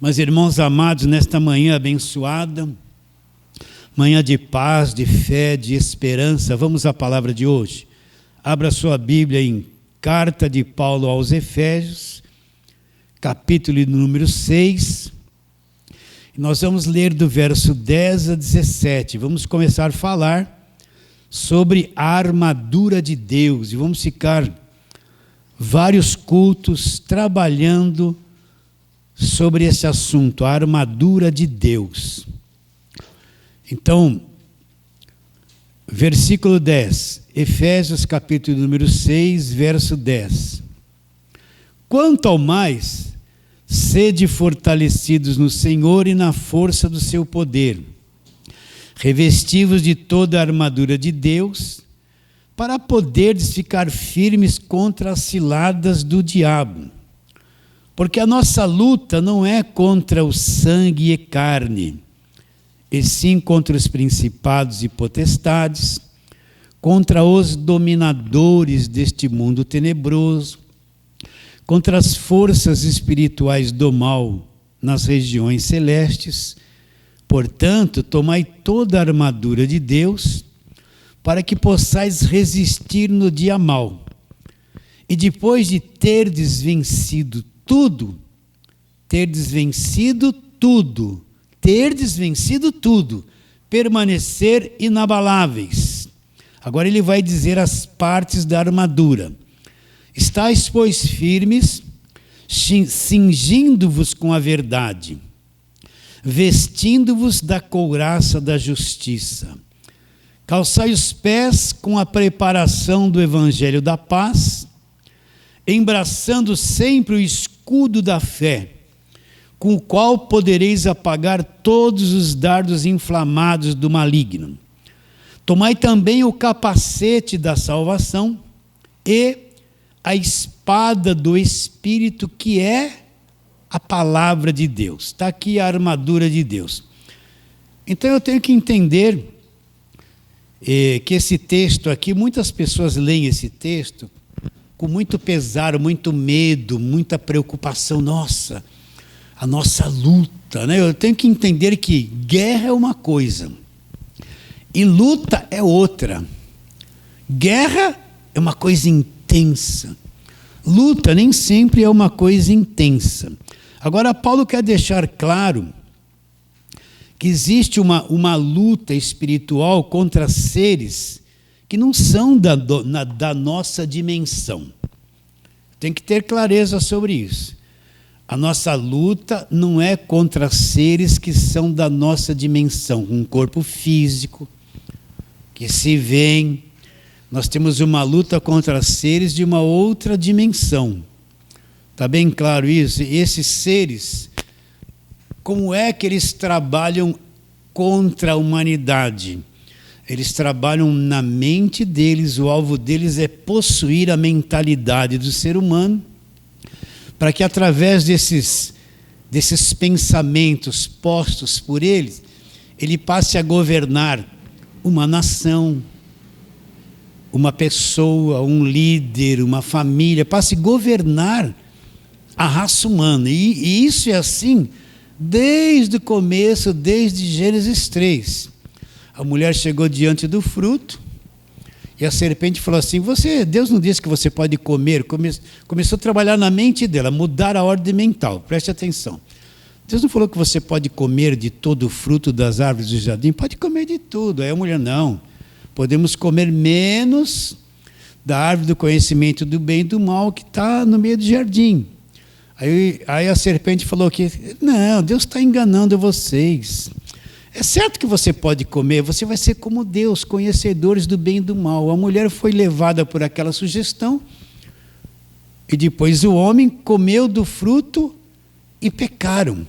Mas, irmãos amados, nesta manhã abençoada, manhã de paz, de fé, de esperança, vamos à palavra de hoje. Abra sua Bíblia em Carta de Paulo aos Efésios, capítulo número 6. Nós vamos ler do verso 10 a 17. Vamos começar a falar sobre a armadura de Deus. E vamos ficar vários cultos trabalhando sobre esse assunto, a armadura de Deus. Então, versículo 10, Efésios capítulo número 6, verso 10. Quanto ao mais, sede fortalecidos no Senhor e na força do seu poder, revestivos de toda a armadura de Deus, para poderdes ficar firmes contra as ciladas do diabo. Porque a nossa luta não é contra o sangue e carne, e sim contra os principados e potestades, contra os dominadores deste mundo tenebroso, contra as forças espirituais do mal nas regiões celestes. Portanto, tomai toda a armadura de Deus, para que possais resistir no dia mau. E depois de terdes vencido tudo, permanecer inabaláveis. Agora ele vai dizer as partes da armadura. Estais, pois, firmes, cingindo-vos com a verdade, vestindo-vos da couraça da justiça. Calçai os pés com a preparação do evangelho da paz, embraçando sempre o escudo da fé, com o qual podereis apagar todos os dardos inflamados do maligno. Tomai também o capacete da salvação e a espada do Espírito, que é a palavra de Deus. Está aqui a armadura de Deus. Então eu tenho que entender que esse texto aqui, muitas pessoas leem esse texto com muito pesar, muito medo, muita preocupação. Nossa, a nossa luta, né? Eu tenho que entender que guerra é uma coisa e luta é outra. Guerra é uma coisa intensa. Luta nem sempre é uma coisa intensa. Agora, Paulo quer deixar claro que existe uma luta espiritual contra seres que não são da nossa dimensão. Tem que ter clareza sobre isso. A nossa luta não é contra seres que são da nossa dimensão, um corpo físico, que se veem. Nós temos uma luta contra seres de uma outra dimensão. Está bem claro isso? E esses seres, como é que eles trabalham contra a humanidade? Eles trabalham na mente deles, o alvo deles é possuir a mentalidade do ser humano, para que através desses pensamentos postos por eles, ele passe a governar uma nação, uma pessoa, um líder, uma família, passe a governar a raça humana. E isso é assim desde o começo, desde Gênesis 3. A mulher chegou diante do fruto e a serpente falou assim: Deus não disse que você pode comer. Começou a trabalhar na mente dela, mudar a ordem mental. Preste atenção. Deus não falou que você pode comer de todo o fruto das árvores do jardim? Pode comer de tudo. Aí a mulher: não, podemos comer menos da árvore do conhecimento do bem e do mal que está no meio do jardim. Aí a serpente falou que não, Deus está enganando vocês. É certo que você pode comer, você vai ser como Deus, conhecedores do bem e do mal. A mulher foi levada por aquela sugestão e depois o homem comeu do fruto e pecaram.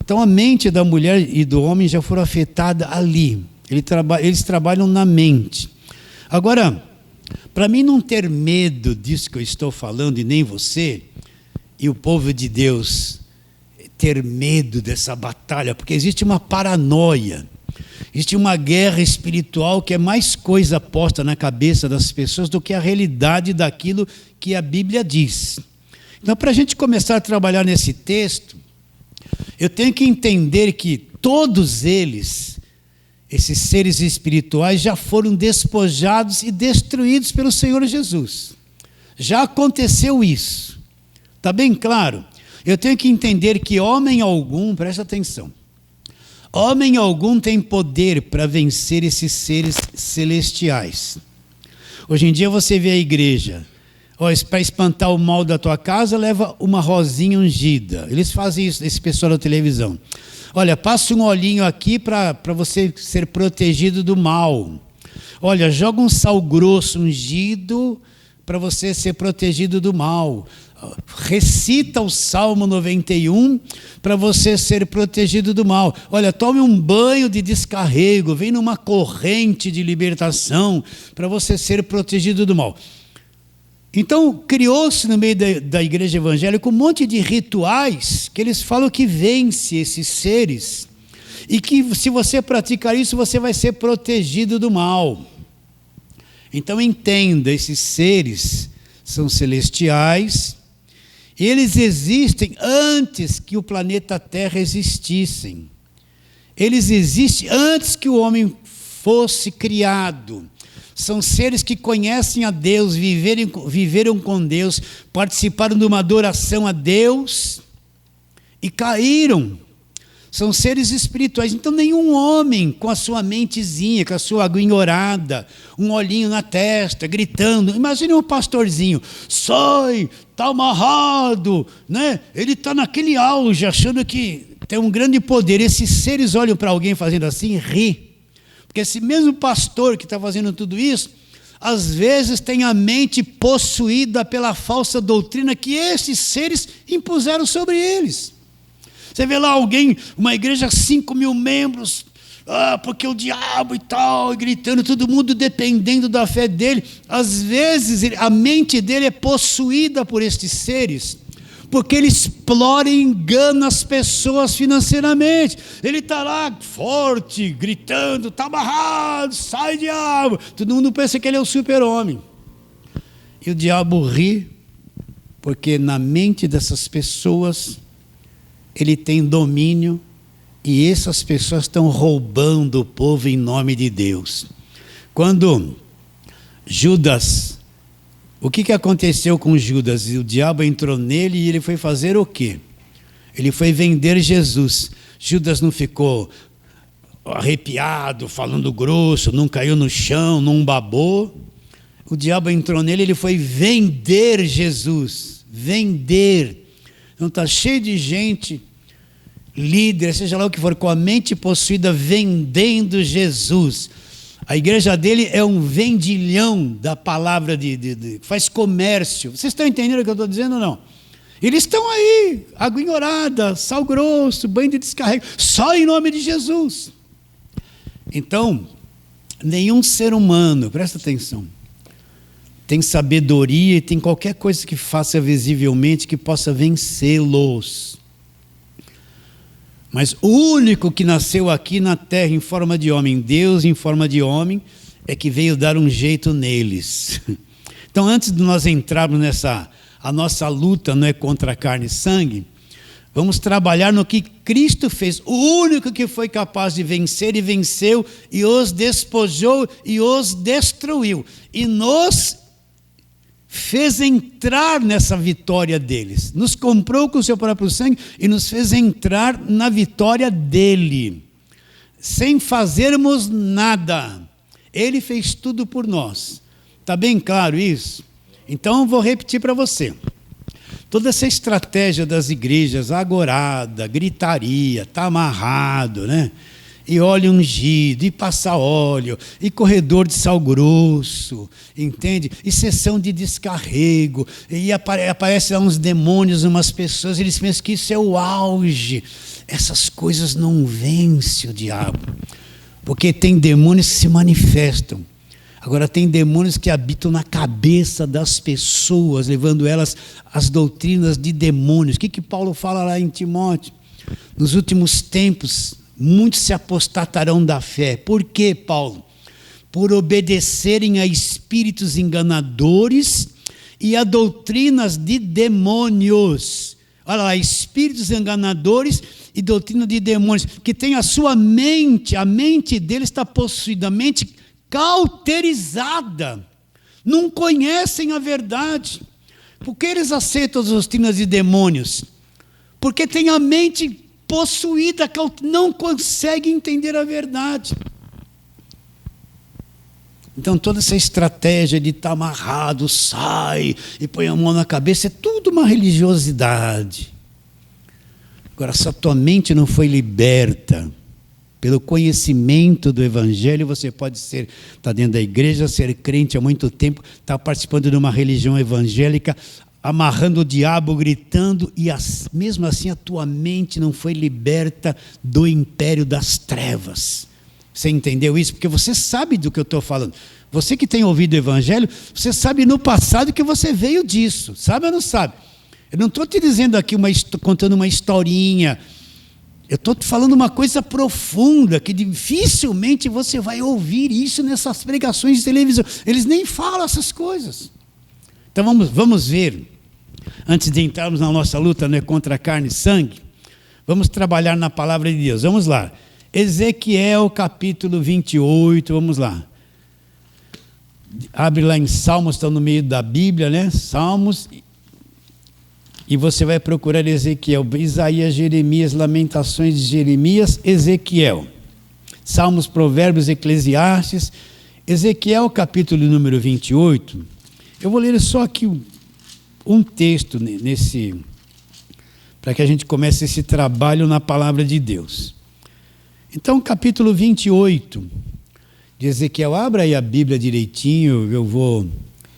Então a mente da mulher e do homem já foram afetadas ali. Eles trabalham na mente. Agora, para mim não ter medo disso que eu estou falando e nem você e o povo de Deus ter medo dessa batalha, porque existe uma paranoia, existe uma guerra espiritual que é mais coisa posta na cabeça das pessoas do que a realidade daquilo que a Bíblia diz. Então, para a gente começar a trabalhar nesse texto, eu tenho que entender que todos eles, esses seres espirituais, já foram despojados e destruídos pelo Senhor Jesus. Já aconteceu isso. Está bem claro? Eu tenho que entender que homem algum, presta atenção, homem algum tem poder para vencer esses seres celestiais. Hoje em dia você vê a igreja, para espantar o mal da tua casa, leva uma rosinha ungida. Eles fazem isso, esse pessoal da televisão. Olha, passa um olhinho aqui para você ser protegido do mal. Olha, joga um sal grosso ungido para você ser protegido do mal. Recita o Salmo 91 para você ser protegido do mal. Olha, tome um banho de descarrego, vem numa corrente de libertação para você ser protegido do mal. Então, criou-se no meio da igreja evangélica um monte de rituais que eles falam que vence esses seres e que se você praticar isso, você vai ser protegido do mal. Então entenda, esses seres são celestiais, eles existem antes que o planeta Terra existissem. Eles existem antes que o homem fosse criado. São seres que conhecem a Deus, viveram com Deus, participaram de uma adoração a Deus e caíram. São seres espirituais. Então nenhum homem com a sua mentezinha, com a sua aguinha orada, um olhinho na testa, gritando. Imagine um pastorzinho, sai, está amarrado, né? Ele está naquele auge, achando que tem um grande poder. Esses seres olham para alguém fazendo assim e ri. Porque esse mesmo pastor que está fazendo tudo isso, às vezes tem a mente possuída pela falsa doutrina que esses seres impuseram sobre eles. Você vê lá alguém, uma igreja, 5.000 membros, porque o diabo e tal, e gritando, todo mundo dependendo da fé dele. Às vezes a mente dele é possuída por estes seres, porque ele explora e engana as pessoas financeiramente. Ele está lá forte, gritando, está amarrado, sai diabo. Todo mundo pensa que ele é o super-homem. E o diabo ri, porque na mente dessas pessoas ele tem domínio e essas pessoas estão roubando o povo em nome de Deus. Quando Judas, o que aconteceu com Judas? O diabo entrou nele e ele foi fazer o quê? Ele foi vender Jesus. Judas não ficou arrepiado, falando grosso, não caiu no chão, não babou. O diabo entrou nele e ele foi vender Jesus. Vender. Então está cheio de gente, líder, seja lá o que for, com a mente possuída, vendendo Jesus. A igreja dele é um vendilhão da palavra, faz comércio. Vocês estão entendendo o que eu estou dizendo ou não? Eles estão aí, aguinha orada, sal grosso, banho de descarrego, só em nome de Jesus. Então, nenhum ser humano, presta atenção, tem sabedoria e tem qualquer coisa que faça visivelmente que possa vencê-los. Mas o único que nasceu aqui na terra em forma de homem, Deus em forma de homem, é que veio dar um jeito neles. Então, antes de nós entrarmos a nossa luta não é contra a carne e sangue, vamos trabalhar no que Cristo fez, o único que foi capaz de vencer e venceu, e os despojou e os destruiu. E nos fez entrar nessa vitória deles. Nos comprou com o seu próprio sangue e nos fez entrar na vitória dele. Sem fazermos nada. Ele fez tudo por nós. Está bem claro isso? Então eu vou repetir para você. Toda essa estratégia das igrejas, agorada, gritaria, está amarrado, né? E óleo ungido, e passa óleo, e corredor de sal grosso, entende? E sessão de descarrego, e aparecem lá uns demônios, umas pessoas, eles pensam que isso é o auge. Essas coisas não vencem o diabo, porque tem demônios que se manifestam. Agora tem demônios que habitam na cabeça das pessoas, levando elas às doutrinas de demônios. O que Paulo fala lá em Timóteo? Nos últimos tempos, muitos se apostatarão da fé. Por quê, Paulo? Por obedecerem a espíritos enganadores e a doutrinas de demônios. Olha lá, espíritos enganadores e doutrina de demônios, que tem a sua mente, a mente dele está possuída, a mente cauterizada. Não conhecem a verdade. Por que eles aceitam as doutrinas de demônios? Porque tem a mente possuída, não consegue entender a verdade. Então toda essa estratégia de estar amarrado, sai e põe a mão na cabeça, é tudo uma religiosidade. Agora, se a tua mente não foi liberta pelo conhecimento do Evangelho, você pode estar dentro da igreja, ser crente há muito tempo, estar participando de uma religião evangélica, amarrando o diabo, gritando, e mesmo assim a tua mente não foi liberta do império das trevas. Você entendeu isso? Porque você sabe do que eu estou falando. Você que tem ouvido o Evangelho, você sabe no passado que você veio disso. Sabe ou não sabe? Eu não estou te dizendo aqui, contando uma historinha. Eu estou te falando uma coisa profunda, que dificilmente você vai ouvir isso nessas pregações de televisão. Eles nem falam essas coisas. Então vamos ver. Antes de entrarmos na nossa luta, não é contra carne e sangue, vamos trabalhar na palavra de Deus. Vamos lá. Ezequiel capítulo 28, vamos lá. Abre lá em Salmos, está no meio da Bíblia, né? Salmos. E você vai procurar Ezequiel, Isaías, Jeremias, Lamentações de Jeremias, Ezequiel. Salmos, Provérbios, Eclesiastes. Ezequiel capítulo número 28. Eu vou ler só aqui um texto para que a gente comece esse trabalho na palavra de Deus. Então, capítulo 28 de Ezequiel, abra aí a Bíblia direitinho,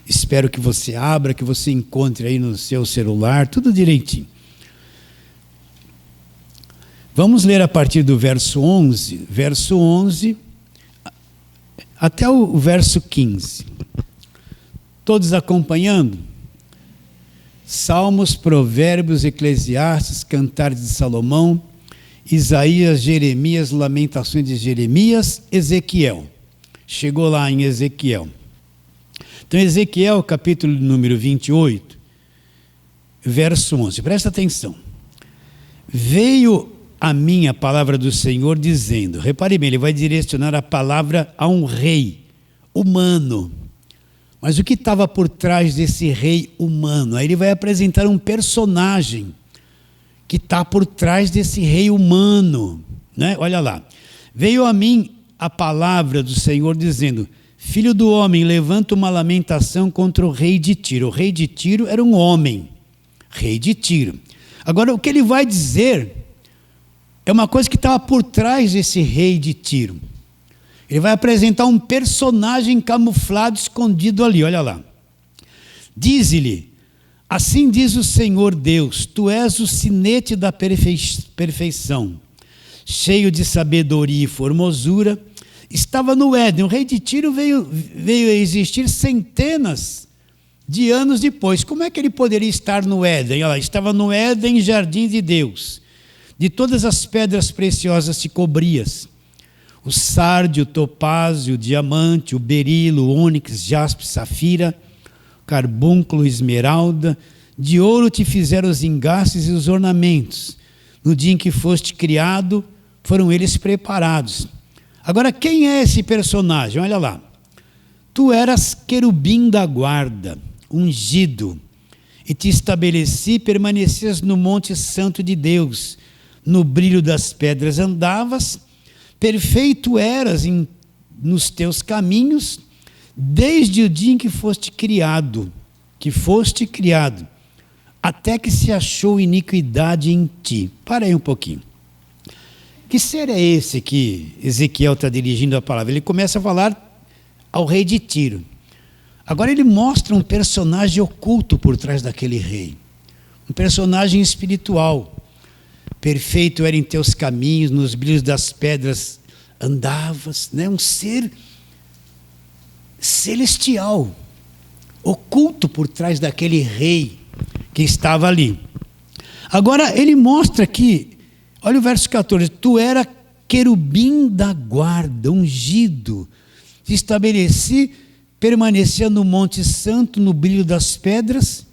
espero que você abra, que você encontre aí no seu celular, tudo direitinho. Vamos ler a partir do verso 11 até o verso 15. Todos acompanhando? Salmos, Provérbios, Eclesiastes, Cantares de Salomão, Isaías, Jeremias, Lamentações de Jeremias, Ezequiel. Chegou lá em Ezequiel. Então, Ezequiel, capítulo número 28, verso 11. Presta atenção. Veio a mim a palavra do Senhor dizendo, repare bem, ele vai direcionar a palavra a um rei humano. Mas o que estava por trás desse rei humano? Aí ele vai apresentar um personagem que está por trás desse rei humano, né? Olha lá. Veio a mim a palavra do Senhor dizendo, filho do homem, levanta uma lamentação contra o rei de Tiro. O rei de Tiro era um homem, rei de Tiro. Agora, o que ele vai dizer é uma coisa que estava por trás desse rei de Tiro. Ele vai apresentar um personagem camuflado, escondido ali, olha lá. Diz-lhe, assim diz o Senhor Deus, tu és o sinete da perfeição, cheio de sabedoria e formosura. Estava no Éden. O rei de Tiro veio a existir centenas de anos depois. Como é que ele poderia estar no Éden? Olha lá, estava no Éden, jardim de Deus. De todas as pedras preciosas te cobrias. O sárdio, o topázio, o diamante, o berilo, o ônix, jaspe, safira, carbúnculo, esmeralda. De ouro te fizeram os engastes e os ornamentos. No dia em que foste criado, foram eles preparados. Agora, quem é esse personagem? Olha lá. Tu eras querubim da guarda, ungido, e te estabeleci e permanecias no monte santo de Deus. No brilho das pedras andavas, perfeito eras nos teus caminhos, desde o dia em que foste criado, até que se achou iniquidade em ti. Para aí um pouquinho. Que ser é esse que Ezequiel está dirigindo a palavra? Ele começa a falar ao rei de Tiro. Agora ele mostra um personagem oculto por trás daquele rei. Um personagem espiritual. Perfeito era em teus caminhos, nos brilhos das pedras andavas, né? Um ser celestial, oculto por trás daquele rei que estava ali. Agora ele mostra que, olha o verso 14, tu era querubim da guarda, ungido, te estabeleci, permanecia no monte santo, no brilho das pedras.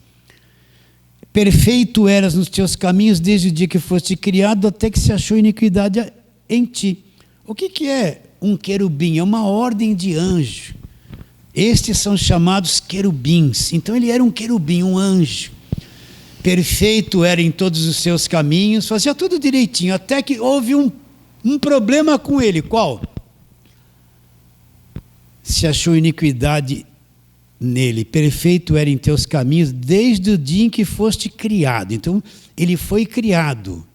perfeito eras nos teus caminhos desde o dia que foste criado, até que se achou iniquidade em ti. O que é um querubim? É uma ordem de anjo. Estes são chamados querubins. Então ele era um querubim, um anjo. Perfeito era em todos os seus caminhos, fazia tudo direitinho, até que houve um problema com ele. Qual? Se achou iniquidade nele. Perfeito era em teus caminhos desde o dia em que foste criado. Então ele foi criado.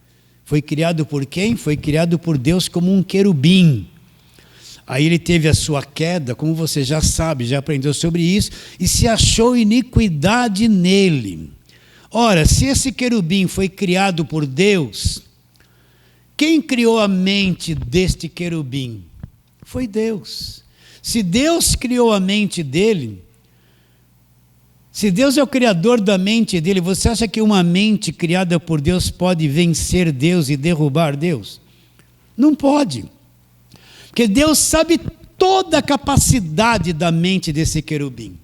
Foi criado por quem? Foi criado por Deus como um querubim. Aí ele teve a sua queda, como você já sabe, já aprendeu sobre isso, e se achou iniquidade nele. Ora, se esse querubim foi criado por Deus, quem criou a mente deste querubim? Foi Deus. Se Deus criou a mente dele, se Deus é o criador da mente dele, você acha que uma mente criada por Deus pode vencer Deus e derrubar Deus? Não pode. Porque Deus sabe toda a capacidade da mente desse querubim.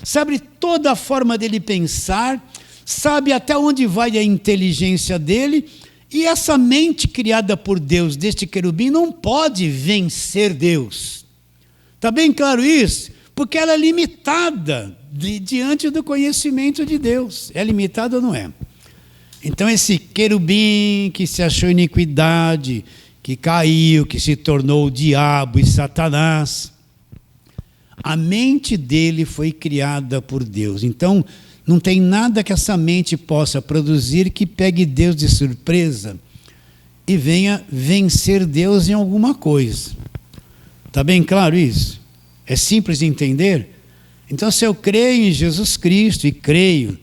Sabe toda a forma dele pensar, sabe até onde vai a inteligência dele, e essa mente criada por Deus, deste querubim, não pode vencer Deus. Está bem claro isso? Porque ela é limitada diante do conhecimento de Deus. É limitada ou não é? Então esse querubim que se achou iniquidade, que caiu, que se tornou o diabo e Satanás, a mente dele foi criada por Deus. Então não tem nada que essa mente possa produzir que pegue Deus de surpresa e venha vencer Deus em alguma coisa. Está bem claro isso? É simples de entender? Então, se eu creio em Jesus Cristo e creio,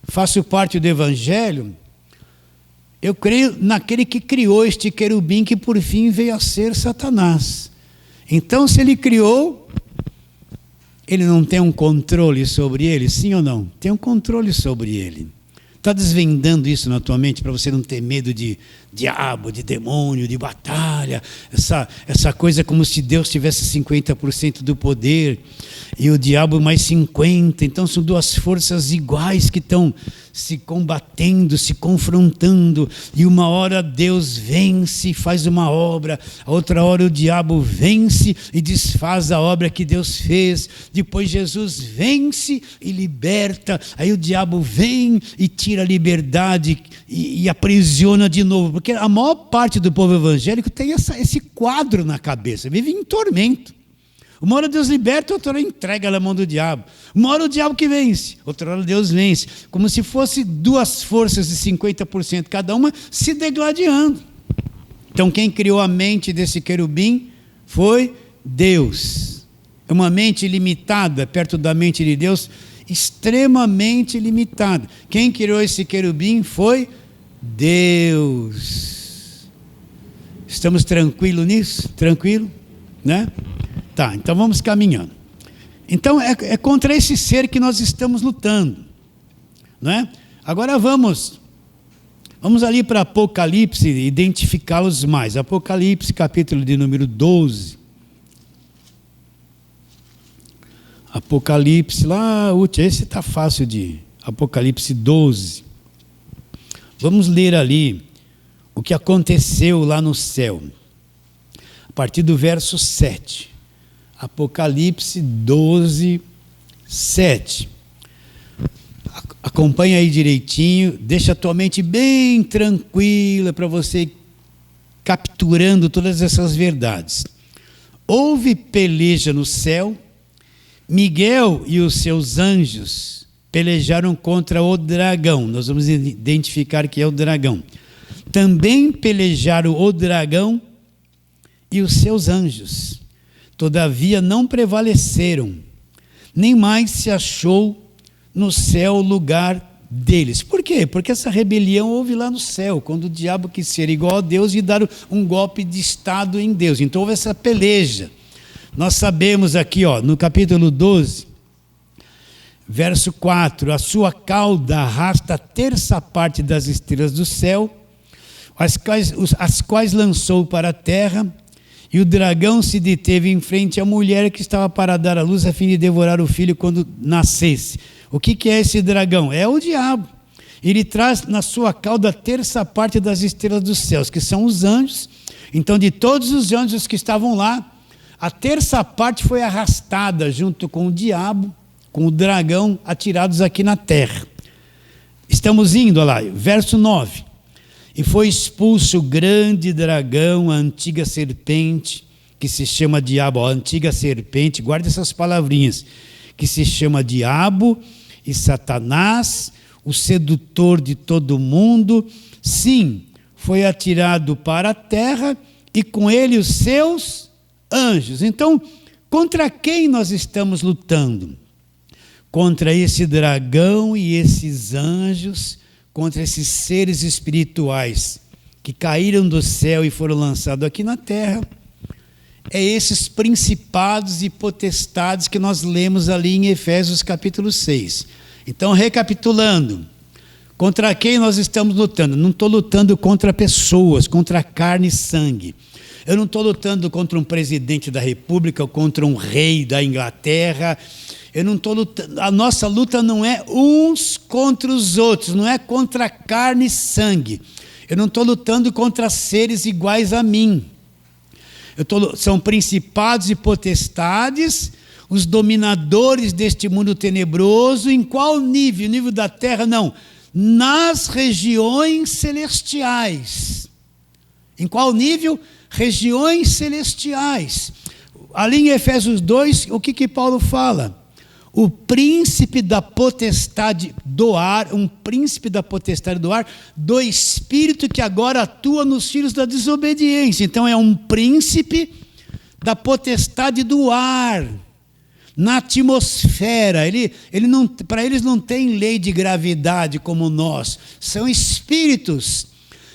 faço parte do Evangelho, eu creio naquele que criou este querubim que por fim veio a ser Satanás. Então, se ele criou, ele não tem um controle sobre ele, sim ou não? Tem um controle sobre ele. Está desvendando isso na tua mente para você não ter medo de diabo, de demônio, de batalha, essa coisa como se Deus tivesse 50% do poder e o diabo mais 50%. Então são duas forças iguais que estão se combatendo, se confrontando, e uma hora Deus vence e faz uma obra, a outra hora o diabo vence e desfaz a obra que Deus fez, depois Jesus vence e liberta, aí o diabo vem e tira a liberdade e aprisiona de novo, porque a maior parte do povo evangélico tem esse quadro na cabeça, vive em tormento. Uma hora Deus liberta, outra hora entrega na mão do diabo. Uma hora o diabo que vence, outra hora Deus vence. Como se fosse duas forças de 50% cada uma se degladiando. Então quem criou a mente desse querubim foi Deus. É uma mente limitada perto da mente de Deus, extremamente limitada. Quem criou esse querubim foi Deus. Estamos tranquilos nisso? Tranquilo? Né? Tá, então vamos caminhando. Então é contra esse ser que nós estamos lutando, não é? Agora vamos ali para Apocalipse, identificá-los mais. Apocalipse, capítulo de número 12. Apocalipse, lá, esse está fácil de... Apocalipse 12. Vamos ler ali o que aconteceu lá no céu. A partir do verso 7. Apocalipse 12, 7. Acompanha aí direitinho, deixa a tua mente bem tranquila para você ir capturando todas essas verdades. Houve peleja no céu, Miguel e os seus anjos pelejaram contra o dragão. Nós vamos identificar que é o dragão. Também pelejaram o dragão e os seus anjos. Todavia não prevaleceram, nem mais se achou no céu lugar deles. Por quê? Porque essa rebelião houve lá no céu, quando o diabo quis ser igual a Deus e dar um golpe de estado em Deus. Então houve essa peleja. Nós sabemos aqui, no capítulo 12, verso 4, a sua cauda arrasta a terça parte das estrelas do céu, as quais lançou para a terra. E o dragão se deteve em frente à mulher que estava para dar à luz a fim de devorar o filho quando nascesse. O que é esse dragão? É o diabo. Ele traz na sua cauda a terça parte das estrelas dos céus, que são os anjos. Então, de todos os anjos que estavam lá, a terça parte foi arrastada junto com o diabo, com o dragão, atirados aqui na terra. Estamos indo, olha lá, verso 9. E foi expulso o grande dragão, a antiga serpente, que se chama diabo, a antiga serpente, guarde essas palavrinhas, que se chama diabo e Satanás, o sedutor de todo mundo. Sim, foi atirado para a terra e com ele os seus anjos. Então, contra quem nós estamos lutando? Contra esse dragão e esses anjos, contra esses seres espirituais que caíram do céu e foram lançados aqui na terra. É esses principados e potestades que nós lemos ali em Efésios capítulo 6. Então, recapitulando, contra quem nós estamos lutando? Não estou lutando contra pessoas, contra carne e sangue. Eu não estou lutando contra um presidente da República ou contra um rei da Inglaterra. Eu não estou lutando. A nossa luta não é uns contra os outros, não é contra carne e sangue. Eu não estou lutando contra seres iguais a mim. São principados e potestades, os dominadores deste mundo tenebroso. Em qual nível? Nível da terra? Não. Nas regiões celestiais. Em qual nível? Regiões celestiais. Ali em Efésios 2, o que Paulo fala? O príncipe da potestade do ar, um príncipe da potestade do ar, do espírito que agora atua nos filhos da desobediência. Então é um príncipe da potestade do ar, na atmosfera. Para eles não tem lei de gravidade como nós, são espíritos,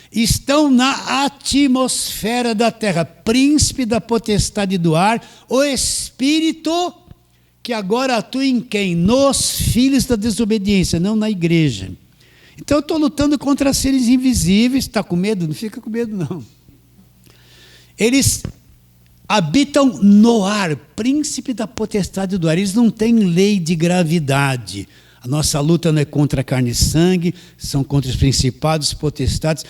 estão na atmosfera da terra, príncipe da potestade do ar, o espírito que agora atua em quem? Nos filhos da desobediência, não na igreja. Então eu estou lutando contra seres invisíveis. Está com medo? Não fica com medo, não. Eles habitam no ar, príncipe da potestade do ar. Eles não têm lei de gravidade. A nossa luta não é contra a carne e sangue, são contra os principados, potestades,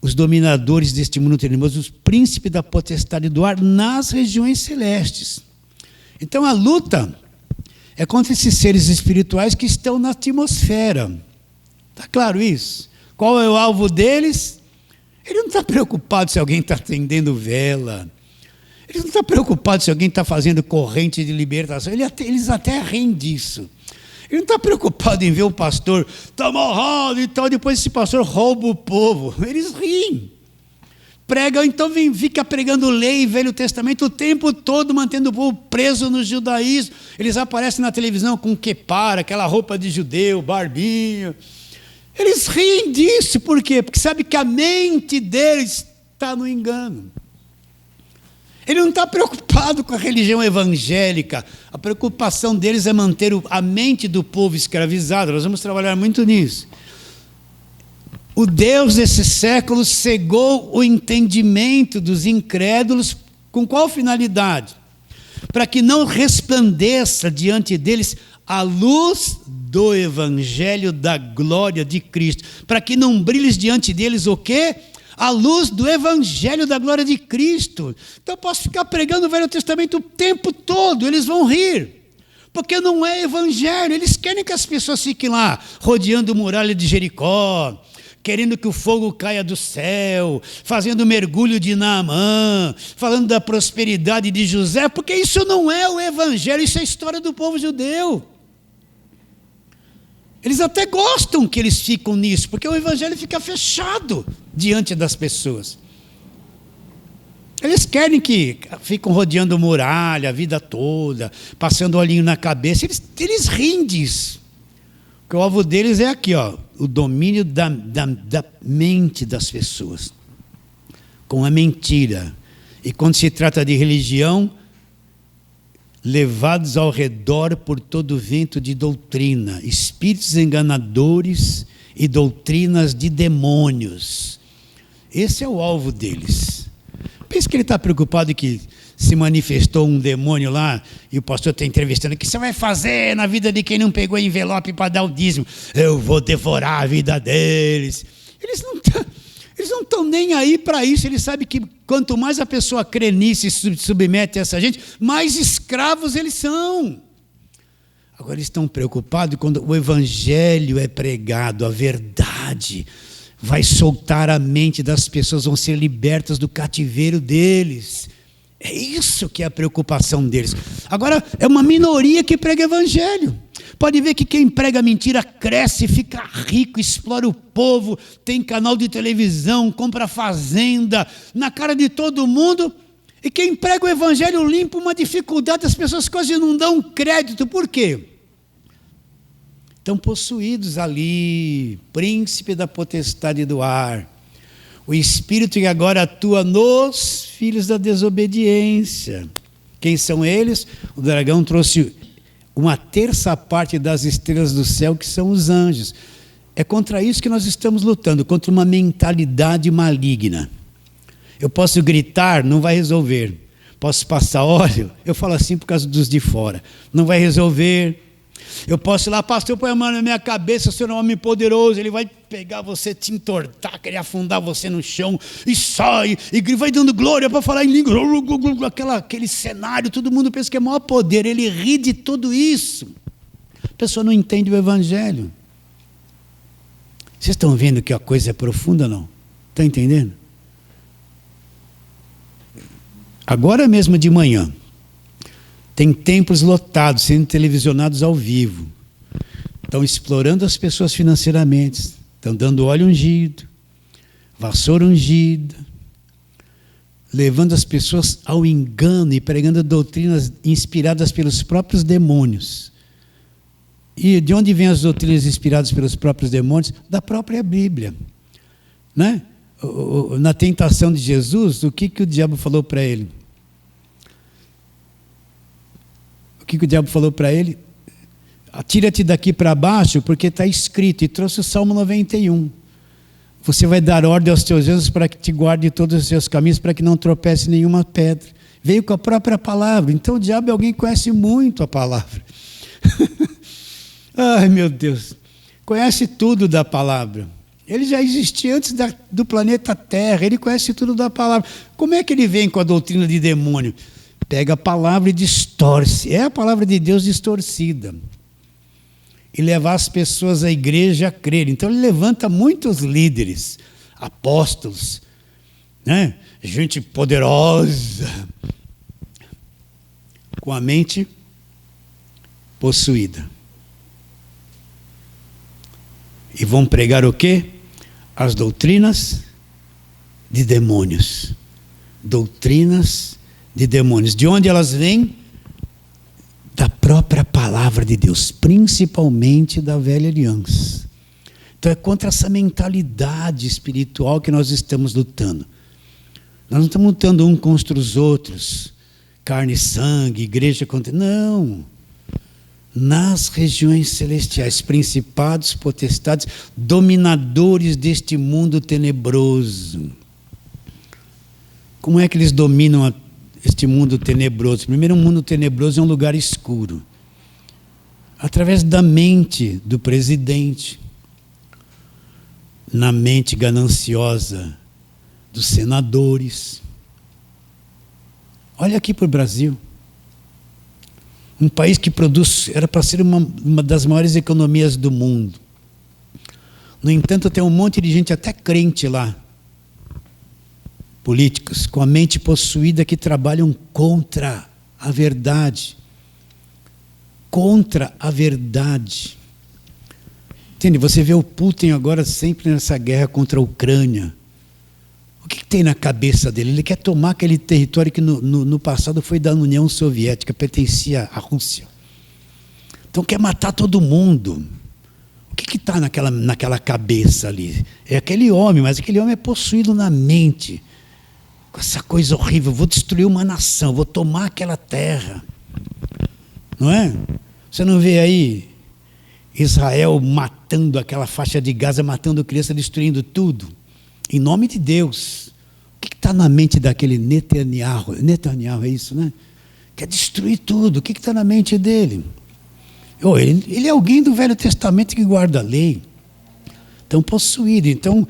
os dominadores deste mundo tenebroso, os príncipes da potestade do ar nas regiões celestes. Então a luta é contra esses seres espirituais que estão na atmosfera. Está claro isso? Qual é o alvo deles? Ele não está preocupado se alguém está acendendo vela. Ele não está preocupado se alguém está fazendo corrente de libertação. Eles até riem disso. Ele não está preocupado em ver o pastor está amarrado e tal, depois esse pastor rouba o povo. Eles riem. Pregam, então fica pregando lei e Velho Testamento o tempo todo, mantendo o povo preso no judaísmo. Eles aparecem na televisão com quepara, aquela roupa de judeu, barbinho. Eles riem disso, por quê? Porque sabe que a mente deles está no engano. Ele não está preocupado com a religião evangélica. A preocupação deles é manter a mente do povo escravizada. Nós vamos trabalhar muito nisso. O Deus desse século cegou o entendimento dos incrédulos. Com qual finalidade? Para que não resplandeça diante deles a luz do evangelho da glória de Cristo. Para que não brilhe diante deles o quê? A luz do evangelho da glória de Cristo. Então eu posso ficar pregando o Velho Testamento o tempo todo, eles vão rir. Porque não é evangelho. Eles querem que as pessoas fiquem lá, rodeando a muralha de Jericó, querendo que o fogo caia do céu, fazendo mergulho de Naamã, falando da prosperidade de José, porque isso não é o evangelho, isso é a história do povo judeu. Eles até gostam que eles ficam nisso, porque o evangelho fica fechado diante das pessoas. Eles querem que ficam rodeando muralha a vida toda, passando olhinho na cabeça, eles riem disso. Porque o alvo deles é aqui, ó, o domínio da mente das pessoas, com a mentira. E quando se trata de religião, levados ao redor por todo vento de doutrina, espíritos enganadores e doutrinas de demônios. Esse é o alvo deles. Pensa que ele está preocupado que se manifestou um demônio lá, e o pastor está entrevistando, o que você vai fazer na vida de quem não pegou envelope para dar o dízimo? Eu vou devorar a vida deles. Eles não estão nem aí para isso. Eles sabem que quanto mais a pessoa crê nisso e se submete a essa gente, mais escravos eles são. Agora eles estão preocupados quando o evangelho é pregado, a verdade vai soltar a mente das pessoas, vão ser libertas do cativeiro deles. É isso que é a preocupação deles. Agora, é uma minoria que prega evangelho. Pode ver que quem prega mentira cresce, fica rico, explora o povo, tem canal de televisão, compra fazenda, na cara de todo mundo. E quem prega o evangelho limpa uma dificuldade, as pessoas quase não dão crédito. Por quê? Estão possuídos ali, príncipe da potestade do ar. O Espírito que agora atua nos filhos da desobediência. Quem são eles? O dragão trouxe uma terça parte das estrelas do céu, que são os anjos. É contra isso que nós estamos lutando, contra uma mentalidade maligna. Eu posso gritar, não vai resolver. Posso passar óleo, eu falo assim por causa dos de fora, não vai resolver. Eu posso ir lá, pastor, põe a mão na minha cabeça, o Senhor é um homem poderoso, Ele vai pegar você, te entortar, querer afundar você no chão, e sai, e vai dando glória para falar em língua, aquele cenário, todo mundo pensa que é maior poder, Ele ri de tudo isso. A pessoa não entende o evangelho. Vocês estão vendo que a coisa é profunda ou não? Estão entendendo? Agora mesmo de manhã, tem templos lotados, sendo televisionados ao vivo. Estão explorando as pessoas financeiramente. Estão dando óleo ungido, vassoura ungida, levando as pessoas ao engano e pregando doutrinas inspiradas pelos próprios demônios. E de onde vêm as doutrinas inspiradas pelos próprios demônios? Da própria Bíblia. Né? Na tentação de Jesus, o que o diabo falou para ele? O que o diabo falou para ele? Atira-te daqui para baixo, porque está escrito, e trouxe o Salmo 91. Você vai dar ordem aos teus anjos para que te guarde todos os seus caminhos, para que não tropece nenhuma pedra. Veio com a própria palavra. Então o diabo é alguém que conhece muito a palavra. Ai, meu Deus. Conhece tudo da palavra. Ele já existia antes do planeta Terra. Ele conhece tudo da palavra. Como é que ele vem com a doutrina de demônio? Pega a palavra e distorce. É a palavra de Deus distorcida. E levar as pessoas à igreja a crer. Então ele levanta muitos líderes, apóstolos, né? Gente poderosa, com a mente possuída. E vão pregar o quê? As doutrinas de demônios. Doutrinas de demônios. De onde elas vêm? Da própria palavra de Deus, principalmente da velha aliança. Então é contra essa mentalidade espiritual que nós estamos lutando. Nós não estamos lutando um contra os outros, carne e sangue, igreja contra... Não. Nas regiões celestiais, principados, potestades, dominadores deste mundo tenebroso. Como é que eles dominam este mundo tenebroso? Primeiro, um mundo tenebroso é um lugar escuro. Através da mente do presidente, na mente gananciosa dos senadores. Olha aqui para o Brasil. Um país que produz, era para ser uma das maiores economias do mundo. No entanto, tem um monte de gente, até crente lá, políticos, com a mente possuída, que trabalham contra a verdade. Contra a verdade. Entende? Você vê o Putin agora sempre nessa guerra contra a Ucrânia. O que tem na cabeça dele? Ele quer tomar aquele território que no passado foi da União Soviética, pertencia à Rússia. Então quer matar todo mundo. O que está naquela cabeça ali? É aquele homem, mas aquele homem é possuído na mente. Com essa coisa horrível, vou destruir uma nação, vou tomar aquela terra. Não é? Você não vê aí Israel matando aquela faixa de Gaza, matando criança, destruindo tudo? Em nome de Deus, que está na mente daquele Netanyahu? Netanyahu é isso, né? Quer destruir tudo. O que está na mente dele? Ele é alguém do Velho Testamento que guarda a lei. Então, possuído. Então,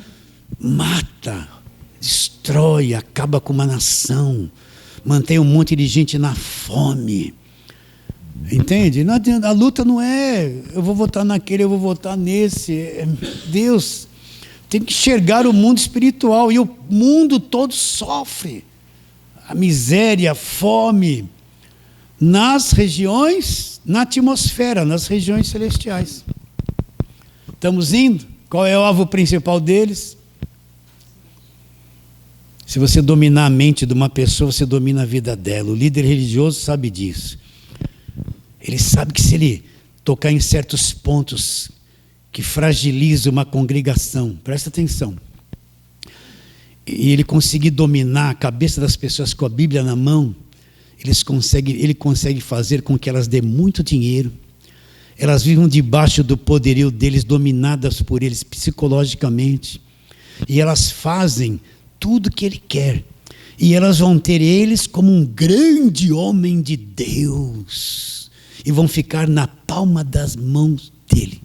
mata, destrói, acaba com uma nação, mantém um monte de gente na fome. Entende? Não adianta, a luta não é eu vou votar naquele, eu vou votar nesse. Deus tem que enxergar o mundo espiritual, e o mundo todo sofre a miséria, a fome nas regiões, na atmosfera, nas regiões celestiais. Estamos indo? Qual é o alvo principal deles? Se você dominar a mente de uma pessoa, você domina a vida dela. O líder religioso sabe disso. Ele sabe que se ele tocar em certos pontos que fragilizam uma congregação, presta atenção, e ele conseguir dominar a cabeça das pessoas com a Bíblia na mão, ele consegue fazer com que elas dêem muito dinheiro, elas vivam debaixo do poderio deles, dominadas por eles psicologicamente, e elas fazem tudo que ele quer, e elas vão ter eles como um grande homem de Deus, e vão ficar na palma das mãos dele.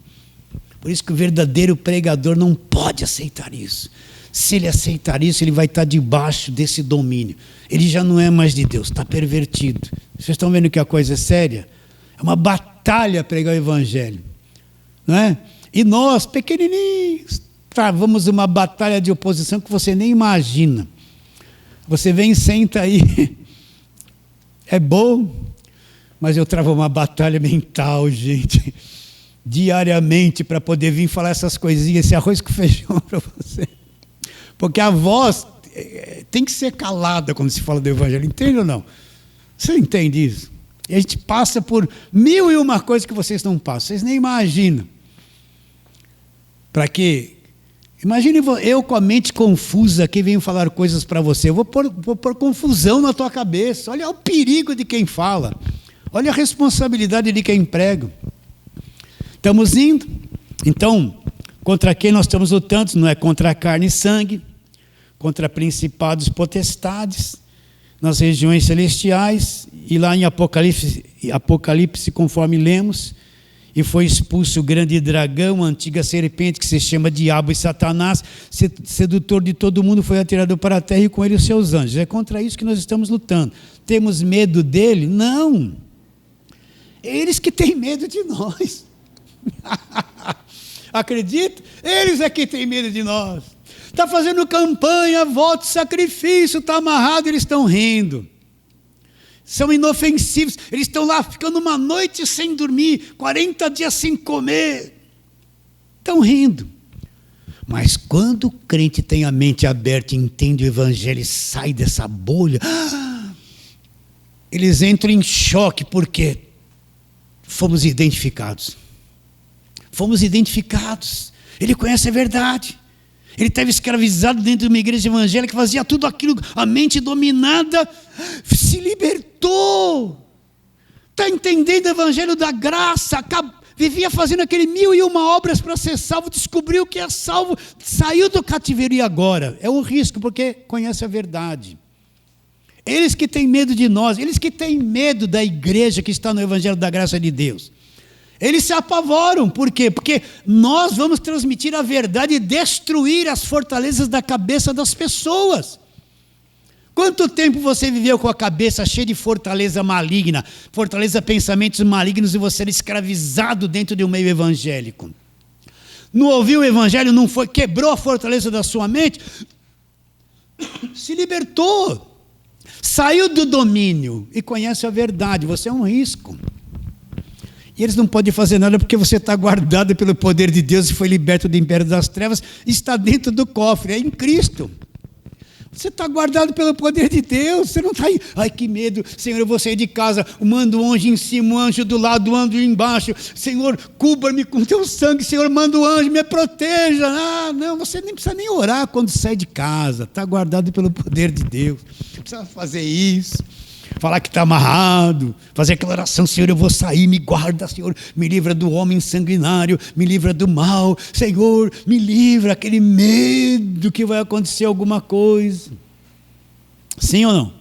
Por isso que o verdadeiro pregador não pode aceitar isso. Se ele aceitar isso, ele vai estar debaixo desse domínio. Ele já não é mais de Deus, está pervertido. Vocês estão vendo que a coisa é séria? É uma batalha pregar o evangelho, não é? E nós, pequenininhos, travamos uma batalha de oposição que você nem imagina. Você vem e senta aí. É bom, mas eu travo uma batalha mental, gente, diariamente, para poder vir falar essas coisinhas, esse arroz com feijão para você. Porque a voz tem que ser calada quando se fala do evangelho, entende ou não? Você entende isso? E a gente passa por 1001 coisas que vocês não passam, vocês nem imaginam. Para quê? Imagine eu com a mente confusa aqui venho falar coisas para você, eu vou pôr confusão na tua cabeça. Olha o perigo de quem fala, olha a responsabilidade de quem prega. Estamos indo, então, contra quem nós estamos lutando? Não é contra a carne e sangue, contra principados e potestades, nas regiões celestiais, e lá em Apocalipse, conforme lemos, e foi expulso o grande dragão, a antiga serpente, que se chama Diabo e Satanás, sedutor de todo mundo, foi atirado para a terra, e com ele os seus anjos. É contra isso que nós estamos lutando. Temos medo dele? Não. Eles que têm medo de nós. Acredita? Eles é que têm medo de nós. Está fazendo campanha, voto, sacrifício, está amarrado, eles estão rindo. São inofensivos, eles estão lá ficando uma noite sem dormir, 40 dias sem comer, estão rindo. Mas quando o crente tem a mente aberta e entende o evangelho e sai dessa bolha, eles entram em choque, porque fomos identificados. Fomos identificados. Ele conhece a verdade. Ele estava escravizado dentro de uma igreja evangélica que fazia tudo aquilo, a mente dominada, se libertou. Está entendendo o evangelho da graça, vivia fazendo aquele 1001 obras para ser salvo, descobriu que é salvo, saiu do cativeiro e agora? É um risco, porque conhece a verdade. Eles que têm medo de nós, eles que têm medo da igreja que está no evangelho da graça de Deus. Eles se apavoram, por quê? Porque nós vamos transmitir a verdade e destruir as fortalezas da cabeça das pessoas. Quanto tempo você viveu com a cabeça cheia de fortaleza maligna, fortaleza pensamentos malignos, e você era escravizado dentro de um meio evangélico? Não ouviu o evangelho, não foi, quebrou a fortaleza da sua mente, se libertou, saiu do domínio e conhece a verdade. Você é um risco. E eles não podem fazer nada porque você está guardado pelo poder de Deus e foi liberto do império das trevas, está dentro do cofre, é em Cristo. Você está guardado pelo poder de Deus, você não está aí, ai que medo, Senhor, eu vou sair de casa, manda um anjo em cima, um anjo do lado, um anjo embaixo, Senhor, cubra-me com teu sangue, Senhor, manda um anjo, me proteja. Não, você nem precisa nem orar quando sai de casa, está guardado pelo poder de Deus, não precisa fazer isso. Falar que está amarrado, fazer aquela oração, Senhor, eu vou sair, me guarda, Senhor, me livra do homem sanguinário, me livra do mal, Senhor, me livra, aquele medo que vai acontecer alguma coisa. Sim ou não?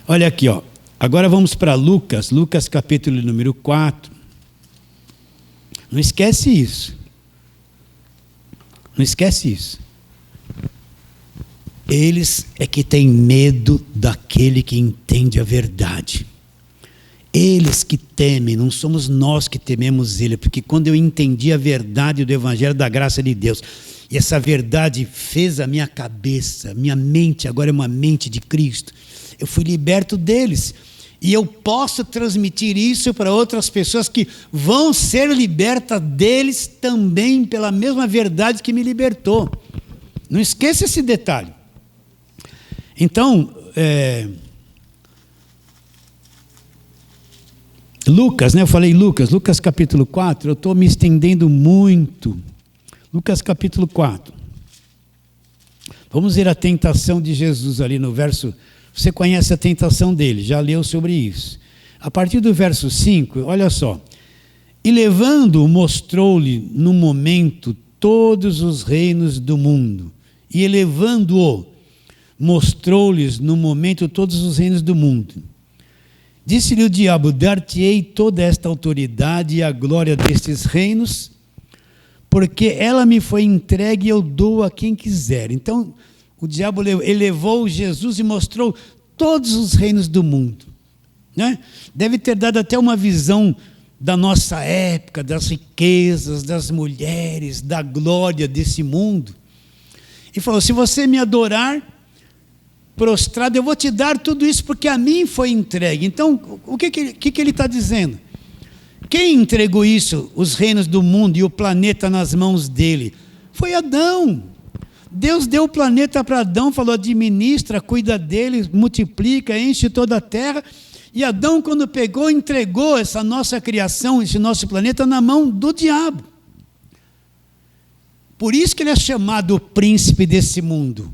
Olha aqui, ó. Agora vamos para Lucas, Lucas capítulo número 4. Não esquece isso. Não esquece isso. Eles é que têm medo daquele que entende a verdade. Eles que temem, não somos nós que tememos ele, porque quando eu entendi a verdade do Evangelho da graça de Deus, e essa verdade fez a minha cabeça, minha mente agora é uma mente de Cristo, eu fui liberto deles, e eu posso transmitir isso para outras pessoas que vão ser libertas deles também pela mesma verdade que me libertou. Não esqueça esse detalhe. Então, Lucas, né? Eu falei Lucas capítulo 4, eu estou me estendendo muito. Lucas capítulo 4. Vamos ver a tentação de Jesus ali no verso. Você conhece a tentação dele, já leu sobre isso. A partir do verso 5, olha só. E levando-o, mostrou-lhe no momento todos os reinos do mundo. E elevando-o, mostrou-lhes no momento todos os reinos do mundo. Disse-lhe o diabo: dar-te-ei toda esta autoridade e a glória destes reinos, porque ela me foi entregue e eu dou a quem quiser. Então, o diabo elevou Jesus e mostrou todos os reinos do mundo, né? Deve ter dado até uma visão da nossa época, das riquezas, das mulheres, da glória desse mundo. E falou: se você me adorar prostrado, eu vou te dar tudo isso, porque a mim foi entregue. Então, o que ele está dizendo? Quem entregou isso, os reinos do mundo e o planeta nas mãos dele? Foi Adão. Deus deu o planeta para Adão, falou: administra, cuida dele, multiplica, enche toda a terra. E Adão, quando pegou, entregou essa nossa criação, esse nosso planeta na mão do diabo. Por isso que ele é chamado o príncipe desse mundo.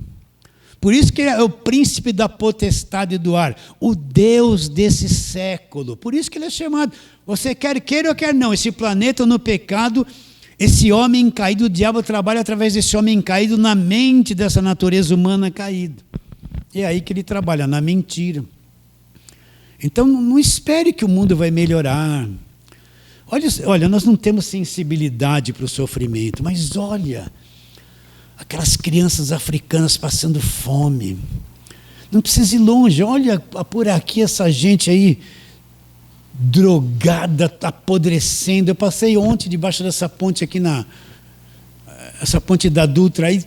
Por isso que ele é o príncipe da potestade do ar, o Deus desse século. Por isso que ele é chamado. Você queira ou quer não, esse planeta no pecado, esse homem caído, o diabo trabalha através desse homem caído na mente dessa natureza humana caída. É aí que ele trabalha, na mentira. Então não espere que o mundo vai melhorar. Olha, nós não temos sensibilidade para o sofrimento, mas olha, aquelas crianças africanas passando fome. Não precisa ir longe, olha por aqui essa gente aí, drogada, apodrecendo. Eu passei ontem debaixo dessa ponte aqui, essa ponte da Dutra, aí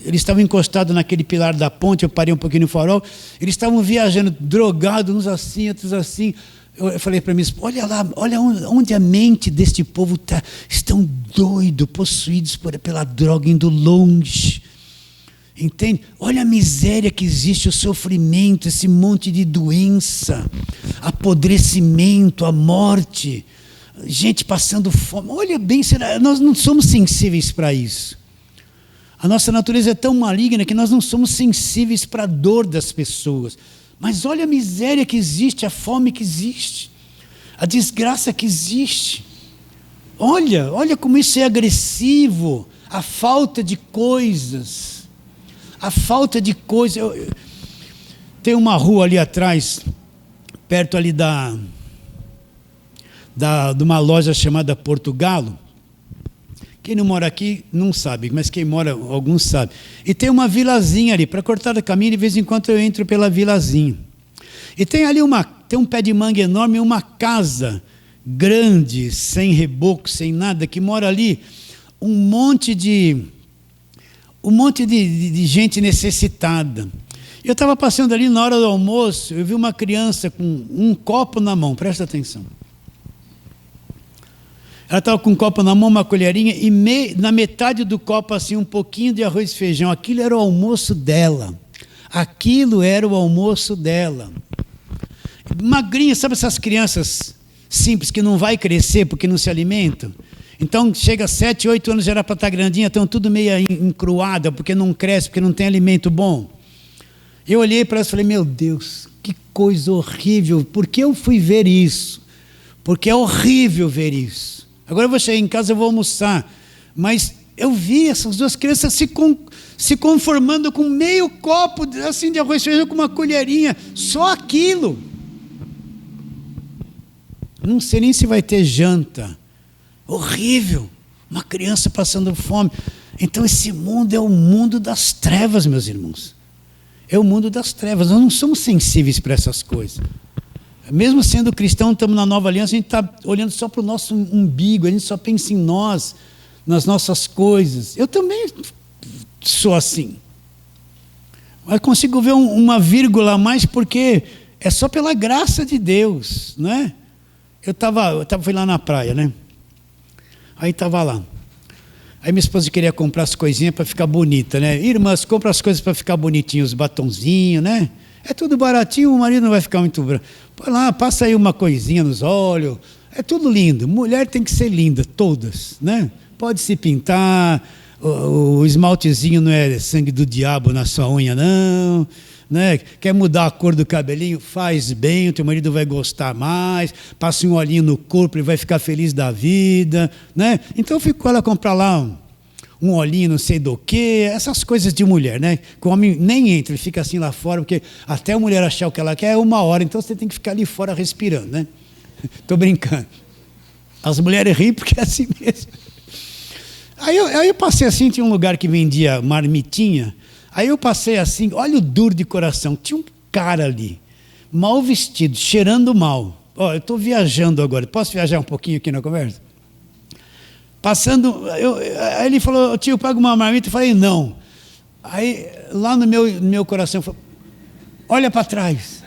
eles estavam encostados naquele pilar da ponte, eu parei um pouquinho no farol, eles estavam viajando, drogados, uns assim, outros assim. Eu falei para mim: olha lá, olha onde a mente deste povo está. Estão doidos, possuídos pela droga, indo longe. Entende? Olha a miséria que existe, o sofrimento, esse monte de doença, apodrecimento, a morte, gente passando fome. Olha bem, nós não somos sensíveis para isso. A nossa natureza é tão maligna que nós não somos sensíveis para a dor das pessoas. Mas olha a miséria que existe, a fome que existe, a desgraça que existe. Olha como isso é agressivo, a falta de coisas. A falta de coisas. Tem uma rua ali atrás, perto ali de uma loja chamada Portugalo. Quem não mora aqui não sabe, mas quem mora, alguns sabem. E tem uma vilazinha ali, para cortar o caminho, de vez em quando eu entro pela vilazinha. E tem ali tem um pé de manga enorme, uma casa grande, sem reboco, sem nada, que mora ali um monte de gente necessitada. Eu estava passando ali na hora do almoço, eu vi uma criança com um copo na mão, presta atenção. Ela estava com um copo na mão, uma colherinha, e na metade do copo, assim, um pouquinho de arroz e feijão. Aquilo era o almoço dela. Aquilo era o almoço dela. Magrinha, sabe essas crianças simples que não vai crescer porque não se alimentam? Então, chega a 7, 8 anos, já era para estar grandinha, estão tudo meio encruada, porque não cresce, porque não tem alimento bom. Eu olhei para elas e falei: meu Deus, que coisa horrível. Por que eu fui ver isso? Porque é horrível ver isso. Agora eu vou chegar em casa, eu vou almoçar, mas eu vi essas duas crianças se conformando com meio copo assim, de arroz e feijão com uma colherinha, só aquilo. Não sei nem se vai ter janta. Horrível, uma criança passando fome. Então esse mundo é o mundo das trevas, meus irmãos. É o mundo das trevas. Nós não somos sensíveis para essas coisas. Mesmo sendo cristão, estamos na nova aliança, a gente está olhando só para o nosso umbigo, a gente só pensa em nós, nas nossas coisas. Eu também sou assim. Mas consigo ver uma vírgula a mais, porque é só pela graça de Deus, não é? Fui lá na praia, né? Aí estava lá. Aí minha esposa queria comprar as coisinhas para ficar bonita, né? Irmãs, compra as coisas para ficar bonitinho, os batonzinhos, né? É tudo baratinho, o marido não vai ficar muito branco. Põe lá, passa aí uma coisinha nos olhos. É tudo lindo. Mulher tem que ser linda, todas, né? Pode se pintar, o esmaltezinho não é sangue do diabo na sua unha, não. Né? Quer mudar a cor do cabelinho? Faz bem, o teu marido vai gostar mais. Passa um olhinho no corpo, ele vai ficar feliz da vida, né? Então eu fico com ela comprar lá um olhinho não sei do que, essas coisas de mulher, né? Que o homem nem entra, ele fica assim lá fora, porque até a mulher achar o que ela quer é 1 hora, então você tem que ficar ali fora respirando, né? Estou brincando. As mulheres riem porque é assim mesmo. Aí eu passei assim, tinha um lugar que vendia marmitinha. Aí eu passei assim, olha o duro de coração, tinha um cara ali, mal vestido, cheirando mal. Ó, eu estou viajando agora, posso viajar um pouquinho aqui na conversa? Passando, aí ele falou, tio, paga uma marmita. Eu falei, não. Aí lá no meu coração, falei, olha para trás.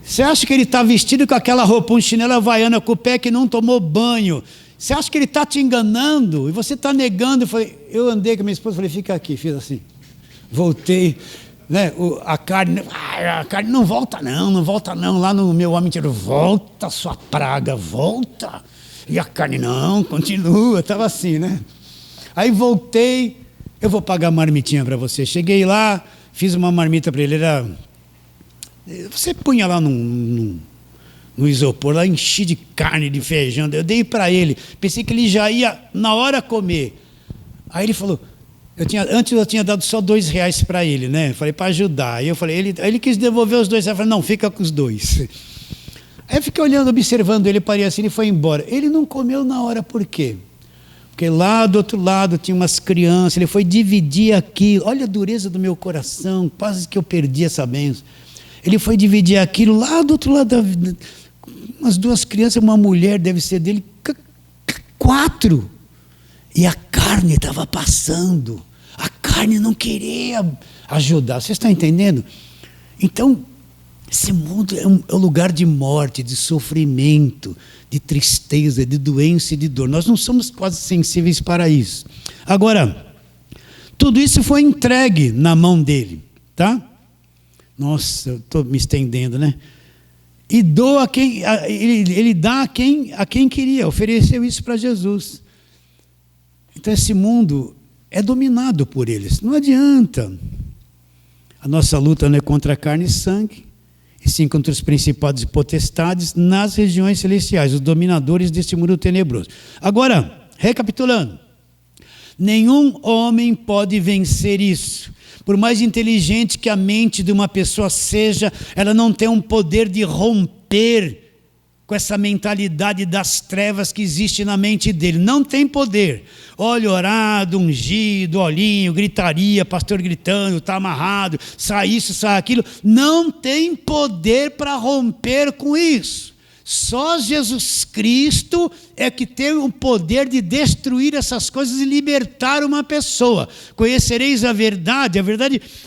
Você acha que ele está vestido com aquela roupa, um chinelo havaiana com o pé que não tomou banho? Você acha que ele está te enganando? E você está negando? Eu andei com a minha esposa, falei, fica aqui, fiz assim. Voltei, né? A carne não volta não. Lá no meu homem inteiro, volta sua praga, volta. E a carne não, continua, estava assim, né? Aí voltei, eu vou pagar a marmitinha para você. Cheguei lá, fiz uma marmita para ele, você punha lá no isopor, lá enchi de carne, de feijão, eu dei para ele, pensei que ele já ia na hora comer. Aí ele falou, antes eu tinha dado só R$2 para ele, né? Eu falei, para ajudar. Aí eu falei, ele quis devolver os R$2, eu falei, não, fica com os 2. Aí eu fiquei olhando, observando ele, parei assim, ele foi embora. Ele não comeu na hora, por quê? Porque lá do outro lado tinha umas crianças, ele foi dividir aquilo. Olha a dureza do meu coração, quase que eu perdi essa bênção. Ele foi dividir aquilo lá do outro lado da vida. Umas 2 crianças, uma mulher, deve ser dele, 4. E a carne estava passando. A carne não queria ajudar. Vocês estão entendendo? Então, esse mundo é um lugar de morte, de sofrimento, de tristeza, de doença e de dor. Nós não somos quase sensíveis para isso. Agora, tudo isso foi entregue na mão dele, tá? Nossa, eu estou me estendendo, né? E ele dá a quem queria, ofereceu isso para Jesus. Então esse mundo é dominado por eles, não adianta. A nossa luta não é contra carne e sangue, e sim contra os principados e potestades nas regiões celestiais, os dominadores desse mundo tenebroso. Agora, recapitulando, nenhum homem pode vencer isso. Por mais inteligente que a mente de uma pessoa seja, ela não tem um poder de romper com essa mentalidade das trevas que existe na mente dele. Não tem poder. Olho orado, ungido, olhinho, gritaria, pastor gritando, está amarrado, sai isso, sai aquilo. Não tem poder para romper com isso. Só Jesus Cristo é que tem o poder de destruir essas coisas e libertar uma pessoa. Conhecereis a verdade,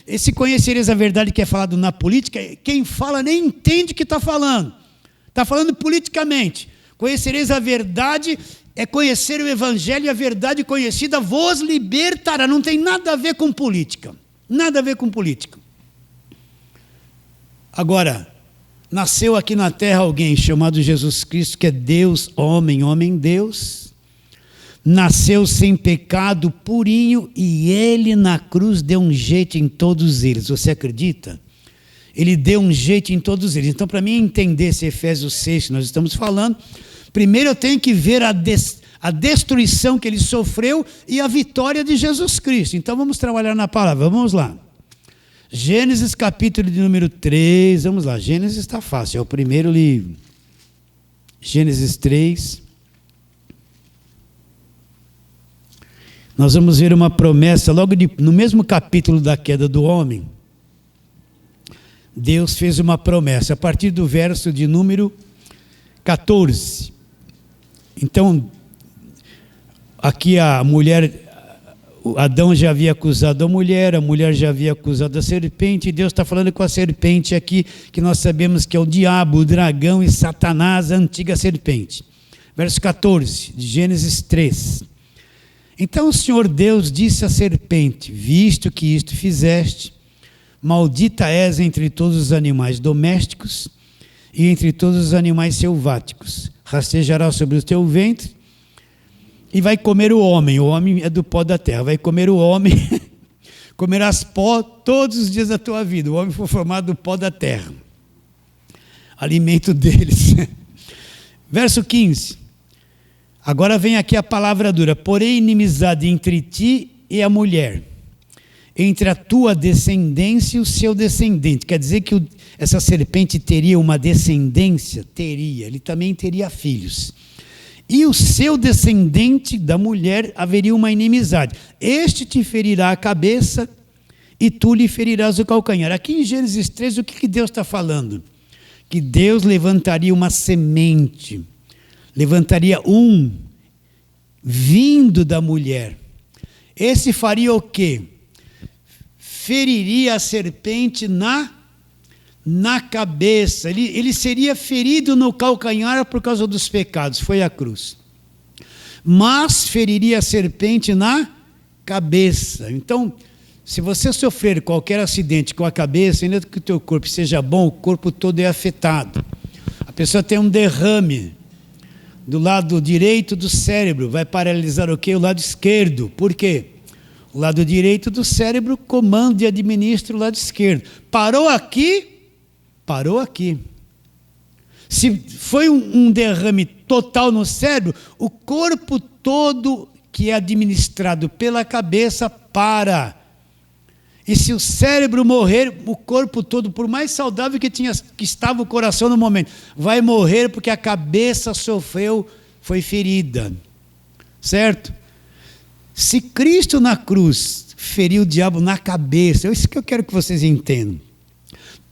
esse conhecereis a verdade que é falado na política, quem fala nem entende o que está falando. Está falando politicamente. Conhecereis a verdade, é conhecer o evangelho, e a verdade conhecida vos libertará. Não tem nada a ver com política. Nada a ver com política. Agora, nasceu aqui na terra alguém chamado Jesus Cristo, que é Deus, homem, Deus. Nasceu sem pecado, purinho, e ele na cruz deu um jeito em todos eles. Você acredita? Ele deu um jeito em todos eles. Então, para mim entender esse Efésios 6 que nós estamos falando, primeiro eu tenho que ver a destruição que ele sofreu e a vitória de Jesus Cristo. Então vamos trabalhar na palavra, vamos lá. Gênesis capítulo de número 3, vamos lá, Gênesis está fácil, é o primeiro livro. Gênesis 3. Nós vamos ver uma promessa, logo no mesmo capítulo da queda do homem, Deus fez uma promessa, a partir do verso de número 14. Então, aqui a mulher, Adão já havia acusado a mulher já havia acusado a serpente, e Deus está falando com a serpente aqui, que nós sabemos que é o diabo, o dragão e Satanás, a antiga serpente. Verso 14, de Gênesis 3. Então o Senhor Deus disse à serpente: visto que isto fizeste, maldita és entre todos os animais domésticos e entre todos os animais selváticos. Rastejará sobre o teu ventre e vai comer o homem é do pó da terra, vai comer o homem, comerás pó todos os dias da tua vida. O homem foi formado do pó da terra, alimento deles. Verso 15. Agora vem aqui a palavra dura: porém inimizade entre ti e a mulher, entre a tua descendência e o seu descendente. Quer dizer que essa serpente teria uma descendência? Teria, ele também teria filhos. E o seu descendente da mulher haveria uma inimizade. Este te ferirá a cabeça e tu lhe ferirás o calcanhar. Aqui em Gênesis 3, o que Deus está falando? Que Deus levantaria uma semente, levantaria um vindo da mulher. Esse faria o quê? Feriria a serpente na cabeça. Ele seria ferido no calcanhar por causa dos pecados, foi a cruz. Mas feriria a serpente na cabeça. Então, se você sofrer qualquer acidente com a cabeça, ainda que o teu corpo seja bom, o corpo todo é afetado. A pessoa tem um derrame do lado direito do cérebro, vai paralisar o quê? O lado esquerdo. Por quê? O lado direito do cérebro comanda e administra o lado esquerdo. Parou aqui, parou aqui. Se foi um derrame total no cérebro, o corpo todo que é administrado pela cabeça para. E se o cérebro morrer, o corpo todo, por mais saudável que estava o coração no momento, vai morrer porque a cabeça sofreu, foi ferida. Certo? Se Cristo na cruz feriu o diabo na cabeça, é isso que eu quero que vocês entendam.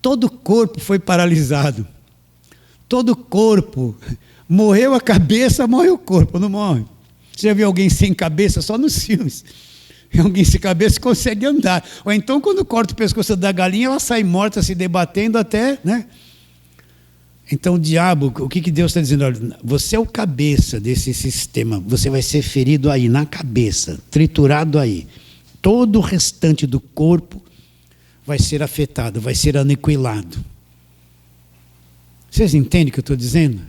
Todo o corpo foi paralisado. Todo o corpo. Morreu a cabeça, morre o corpo, não morre. Você já viu alguém sem cabeça? Só nos filmes. Alguém sem cabeça consegue andar. Ou então, quando corta o pescoço da galinha, ela sai morta, se debatendo até, né? Então, o diabo, o que Deus está dizendo? Olha, você é o cabeça desse sistema. Você vai ser ferido aí, na cabeça, triturado aí. Todo o restante do corpo vai ser afetado, vai ser aniquilado. Vocês entendem o que eu estou dizendo?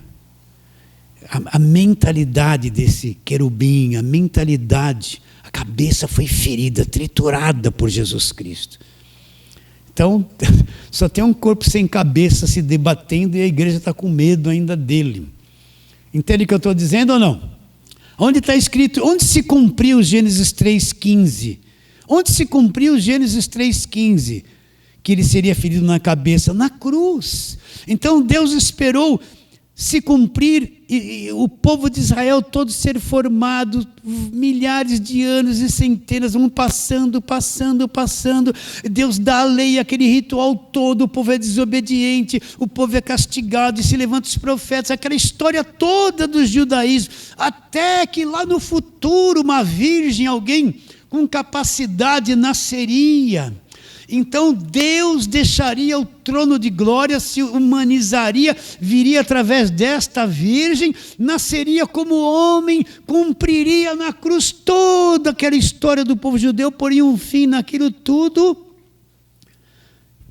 A mentalidade desse querubim, a mentalidade, a cabeça foi ferida, triturada por Jesus Cristo. Então, só tem um corpo sem cabeça se debatendo e a igreja está com medo ainda dele. Entende o que eu estou dizendo ou não? Onde está escrito, onde se cumpriu Gênesis 3,15? Onde se cumpriu Gênesis 3,15? Que ele seria ferido na cabeça? Na cruz. Então Deus esperou se cumprir e o povo de Israel todo ser formado, milhares de anos e centenas, vão passando. Deus dá a lei, aquele ritual todo, o povo é desobediente, o povo é castigado e se levantam os profetas, aquela história toda do judaísmo, até que lá no futuro uma virgem, alguém com capacidade nasceria. Então Deus deixaria o trono de glória, se humanizaria, viria através desta virgem, nasceria como homem, cumpriria na cruz toda aquela história do povo judeu, poria um fim naquilo tudo.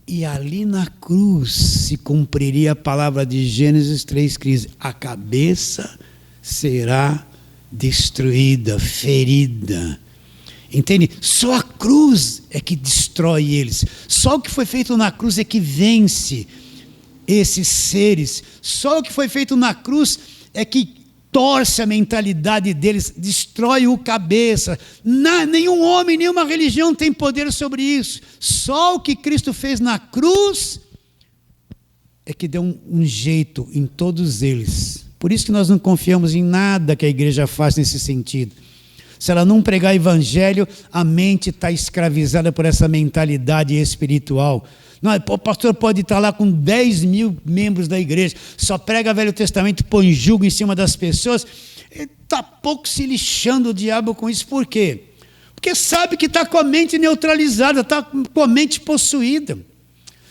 E ali na cruz se cumpriria a palavra de Gênesis 3,15: a cabeça será destruída, ferida. Entende? Só a cruz é que destrói eles. Só o que foi feito na cruz é que vence esses seres. Só o que foi feito na cruz é que torce a mentalidade deles, destrói o cabeça. Nenhum homem, nenhuma religião tem poder sobre isso. Só o que Cristo fez na cruz é que deu um jeito em todos eles. Por isso que nós não confiamos em nada que a igreja faz nesse sentido. Se ela não pregar evangelho, a mente está escravizada por essa mentalidade espiritual. Não, o pastor pode estar lá com 10 mil membros da igreja, só prega Velho Testamento, põe jugo em cima das pessoas, está pouco se lixando o diabo com isso. Por quê? Porque sabe que está com a mente neutralizada, está com a mente possuída.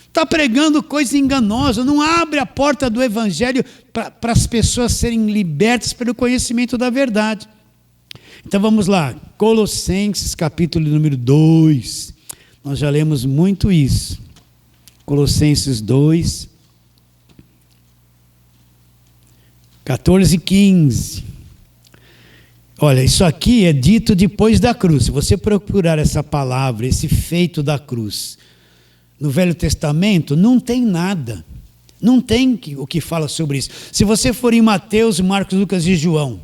Está pregando coisa enganosa, não abre a porta do evangelho para as pessoas serem libertas pelo conhecimento da verdade. Então vamos lá, Colossenses capítulo número 2, nós já lemos muito isso. Colossenses 2, 14 e 15. Olha, isso aqui é dito depois da cruz. Se você procurar essa palavra, esse feito da cruz, no Velho Testamento, não tem nada. Não tem o que fala sobre isso. Se você for em Mateus, Marcos, Lucas e João,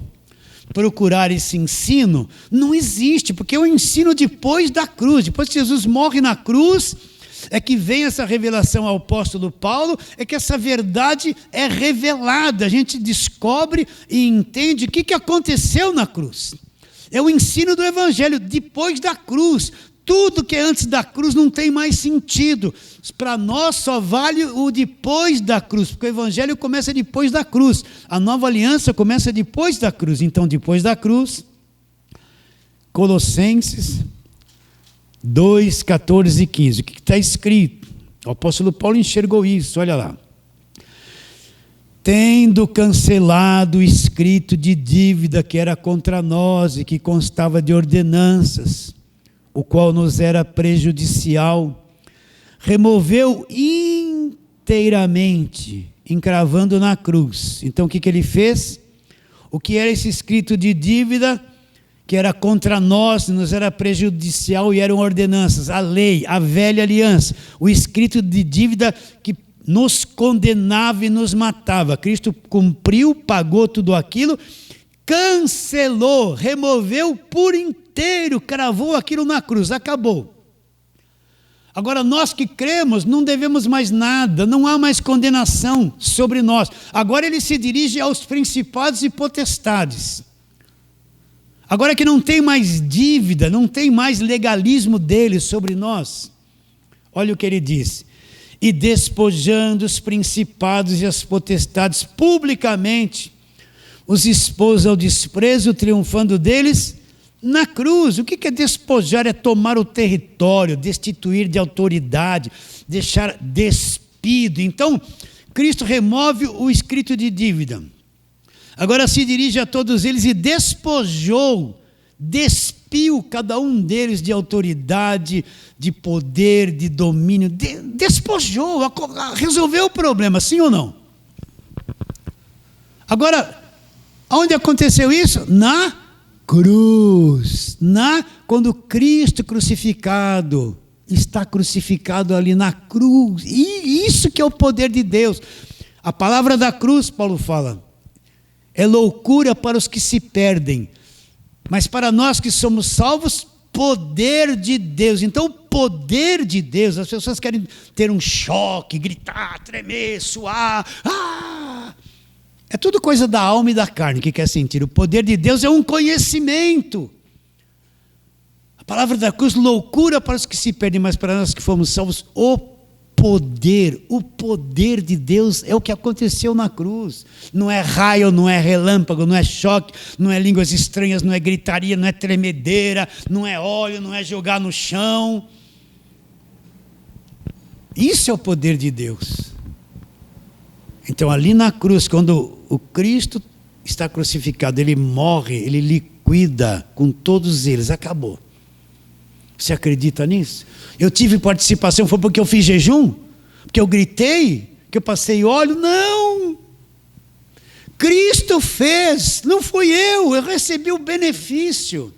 procurar esse ensino, não existe, porque é o ensino depois da cruz. Depois que Jesus morre na cruz, é que vem essa revelação ao apóstolo Paulo, é que essa verdade é revelada, a gente descobre e entende o que aconteceu na cruz. É o ensino do evangelho depois da cruz. Tudo que é antes da cruz não tem mais sentido. Para nós só vale o depois da cruz, porque o evangelho começa depois da cruz. A nova aliança começa depois da cruz. Então, depois da cruz, Colossenses 2, 14 e 15. O que está escrito? O apóstolo Paulo enxergou isso, olha lá. Tendo cancelado o escrito de dívida que era contra nós e que constava de ordenanças, o qual nos era prejudicial, removeu inteiramente, encravando na cruz. Então o que ele fez? O que era esse escrito de dívida que era contra nós, nos era prejudicial e eram ordenanças, a lei, a velha aliança, o escrito de dívida que nos condenava e nos matava. Cristo cumpriu, pagou tudo aquilo, cancelou, removeu por inteiro, cravou aquilo na cruz, acabou. Agora nós que cremos não devemos mais nada, não há mais condenação sobre nós. Agora ele se dirige aos principados e potestades. Agora que não tem mais dívida, não tem mais legalismo deles sobre nós. Olha o que ele diz: e despojando os principados e as potestades publicamente, os expôs ao desprezo, triunfando deles na cruz. O que é despojar? É tomar o território, destituir de autoridade, deixar despido. Então, Cristo remove o escrito de dívida. Agora se dirige a todos eles e despojou, despiu cada um deles de autoridade, de poder, de domínio. Despojou, resolveu o problema, sim ou não? Agora, onde aconteceu isso? Na cruz. Quando Cristo crucificado, está crucificado ali na cruz. E isso que é o poder de Deus. A palavra da cruz, Paulo fala, é loucura para os que se perdem, mas para nós que somos salvos, poder de Deus. Então o poder de Deus, as pessoas querem ter um choque, gritar, tremer, suar, é tudo coisa da alma e da carne que quer sentir. O poder de Deus é um conhecimento. A palavra da cruz, loucura para os que se perdem, mas para nós que fomos salvos, o poder de Deus é o que aconteceu na cruz. Não é raio, não é relâmpago, não é choque, não é línguas estranhas, não é gritaria, não é tremedeira, não é óleo, não é jogar no chão. Isso é o poder de Deus. Então ali na cruz, quando o Cristo está crucificado, ele morre, ele liquida com todos eles, acabou. Você acredita nisso? Eu tive participação, foi porque eu fiz jejum? Porque eu gritei? Que eu passei óleo? Não! Cristo fez, não fui eu recebi o benefício.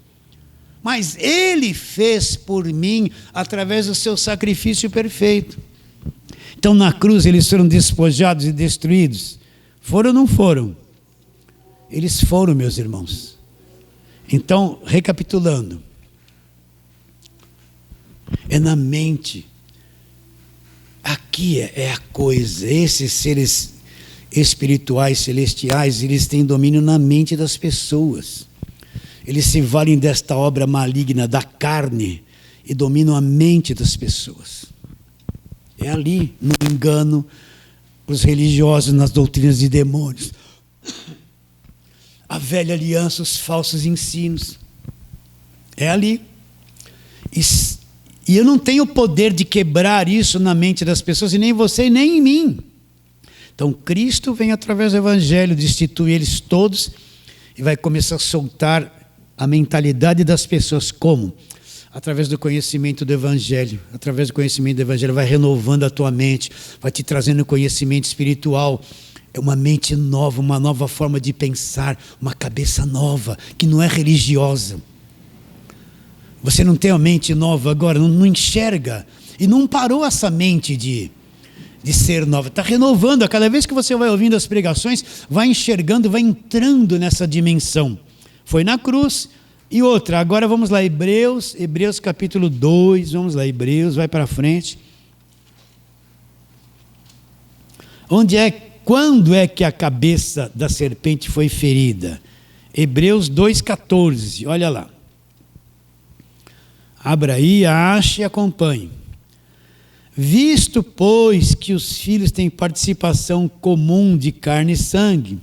Mas Ele fez por mim, através do seu sacrifício perfeito. Então na cruz eles foram despojados e destruídos? Foram ou não foram? Eles foram, meus irmãos. Então, recapitulando, é na mente. Aqui é a coisa. Esses seres espirituais, celestiais, eles têm domínio na mente das pessoas. Eles se valem desta obra maligna da carne e dominam a mente das pessoas. É ali, no engano, os religiosos nas doutrinas de demônios. A velha aliança, os falsos ensinos. É ali. E eu não tenho o poder de quebrar isso na mente das pessoas, e nem você, nem em mim. Então, Cristo vem através do Evangelho, destitui eles todos, e vai começar a soltar a mentalidade das pessoas. Como? Através do conhecimento do Evangelho. Através do conhecimento do Evangelho, vai renovando a tua mente, vai te trazendo conhecimento espiritual. É uma mente nova, uma nova forma de pensar, uma cabeça nova, que não é religiosa. Você não tem uma mente nova agora, não enxerga. E não parou essa mente de ser nova. Está renovando. A cada vez que você vai ouvindo as pregações, vai enxergando, vai entrando nessa dimensão. Foi na cruz. E outra, agora vamos lá, Hebreus capítulo 2, vamos lá, Hebreus, vai para frente. Quando é que a cabeça da serpente foi ferida? Hebreus 2,14, olha lá. Abra aí, ache e acompanhe. Visto, pois, que os filhos têm participação comum de carne e sangue,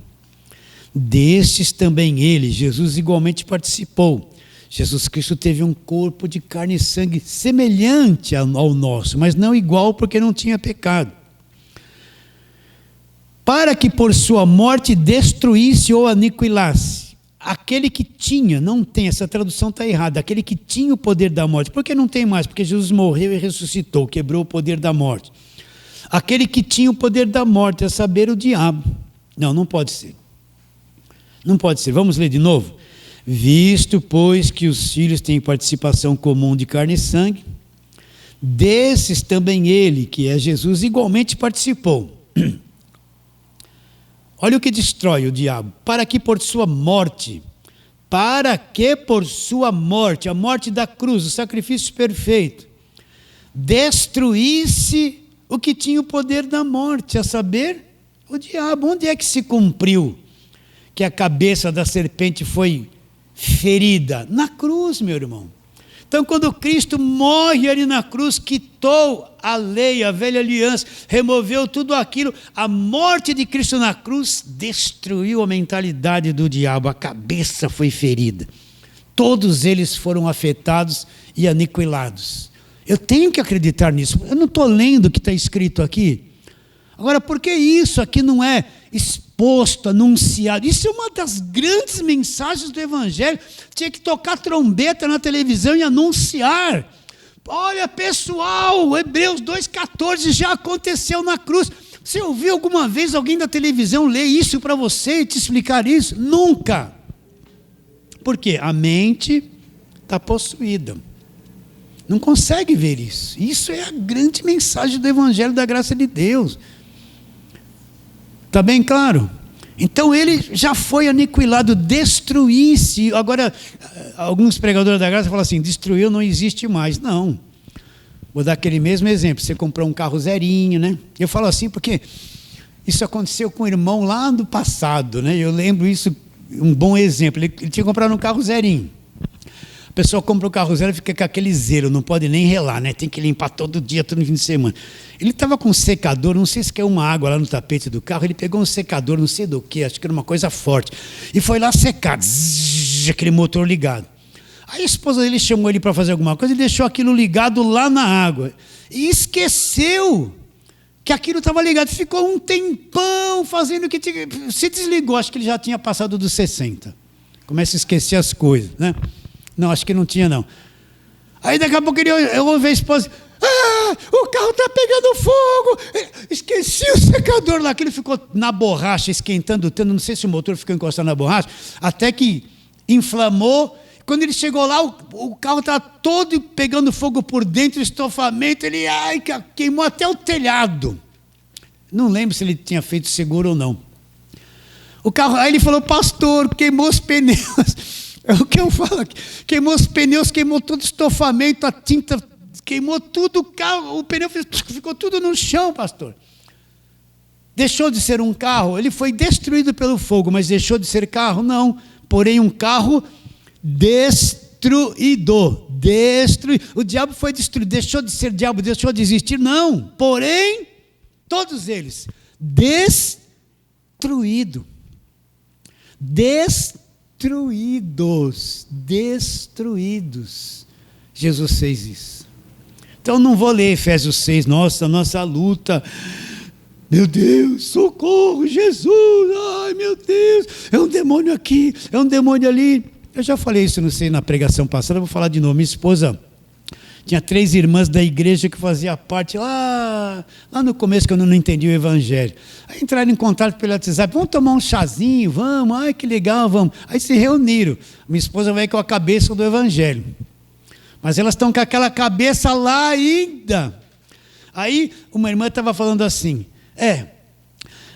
destes também ele, Jesus, igualmente participou. Jesus Cristo teve um corpo de carne e sangue semelhante ao nosso, mas não igual, porque não tinha pecado. Para que por sua morte destruísse ou aniquilasse aquele que tinha, não tem, essa tradução está errada, aquele que tinha o poder da morte. Por que não tem mais? Porque Jesus morreu e ressuscitou, quebrou o poder da morte. Aquele que tinha o poder da morte, a saber, o diabo. Não pode ser. Não pode ser. Vamos ler de novo. Visto, pois, que os filhos têm participação comum de carne e sangue, desses também ele, que é Jesus, igualmente participou. Olha o que destrói o diabo. Para que por sua morte, a morte da cruz, o sacrifício perfeito, destruísse o que tinha o poder da morte, a saber, o diabo. Onde é que se cumpriu que a cabeça da serpente foi ferida? Na cruz, meu irmão. Então, quando Cristo morre ali na cruz, quitou a lei, a velha aliança, removeu tudo aquilo, a morte de Cristo na cruz destruiu a mentalidade do diabo, a cabeça foi ferida. Todos eles foram afetados e aniquilados. Eu tenho que acreditar nisso. Eu não estou lendo o que está escrito aqui. Agora, por que isso aqui não é exposto, anunciado? Isso é uma das grandes mensagens do Evangelho. Tinha que tocar trombeta na televisão e anunciar. Olha, pessoal, Hebreus 2,14 já aconteceu na cruz. Você ouviu alguma vez alguém da televisão ler isso para você e te explicar isso? Nunca. Por quê? A mente está possuída. Não consegue ver isso. Isso é a grande mensagem do Evangelho da graça de Deus. Está bem claro? Então ele já foi aniquilado, destruísse. Agora, alguns pregadores da graça falam assim, destruiu, não existe mais. Não. Vou dar aquele mesmo exemplo. Você comprou um carro zerinho, né? Eu falo assim porque isso aconteceu com um irmão lá no passado, né? Eu lembro isso, um bom exemplo. Ele tinha comprado um carro zerinho. A pessoa compra um carro zero e fica com aquele zero, não pode nem relar, né? Tem que limpar todo dia, todo fim de semana. Ele estava com um secador, não sei se caiu uma água lá no tapete do carro, ele pegou um secador, não sei do que, acho que era uma coisa forte, e foi lá secar, aquele motor ligado. Aí a esposa dele chamou ele para fazer alguma coisa e deixou aquilo ligado lá na água. E esqueceu que aquilo estava ligado. Ficou um tempão fazendo o que tinha. Se desligou, acho que ele já tinha passado dos 60. Começa a esquecer as coisas, né? Não, acho que não tinha, não. Aí daqui a pouco eu ouvi a esposa, o carro está pegando fogo. Esqueci o secador lá, que ele ficou na borracha, esquentando tanto, não sei se o motor ficou encostado na borracha, até que inflamou. Quando ele chegou lá, o carro estava todo pegando fogo por dentro, o estofamento, ele queimou até o telhado. Não lembro se ele tinha feito seguro ou não. O carro, aí ele falou, pastor, queimou os pneus. É o que eu falo aqui. Queimou os pneus, queimou todo o estofamento, a tinta, queimou tudo o carro, o pneu ficou tudo no chão, pastor. Deixou de ser um carro? Ele foi destruído pelo fogo, mas deixou de ser carro? Não. Porém, um carro destruído. O diabo foi destruído. Deixou de ser diabo, deixou de existir? Não. Porém, todos eles, destruído. Destruídos. Jesus fez isso. Então não vou ler Efésios 6, nossa luta. Meu Deus, socorro, Jesus, ai meu Deus, é um demônio aqui, é um demônio ali. Eu já falei isso, não sei, na pregação passada, vou falar de novo. Minha esposa tinha 3 irmãs da igreja que fazia parte lá no começo, que eu não entendi o evangelho. Aí entraram em contato pelo WhatsApp, vamos tomar um chazinho, vamos, ai que legal, vamos. Aí se reuniram, minha esposa vai com a cabeça do evangelho, mas elas estão com aquela cabeça lá ainda. Aí uma irmã estava falando assim,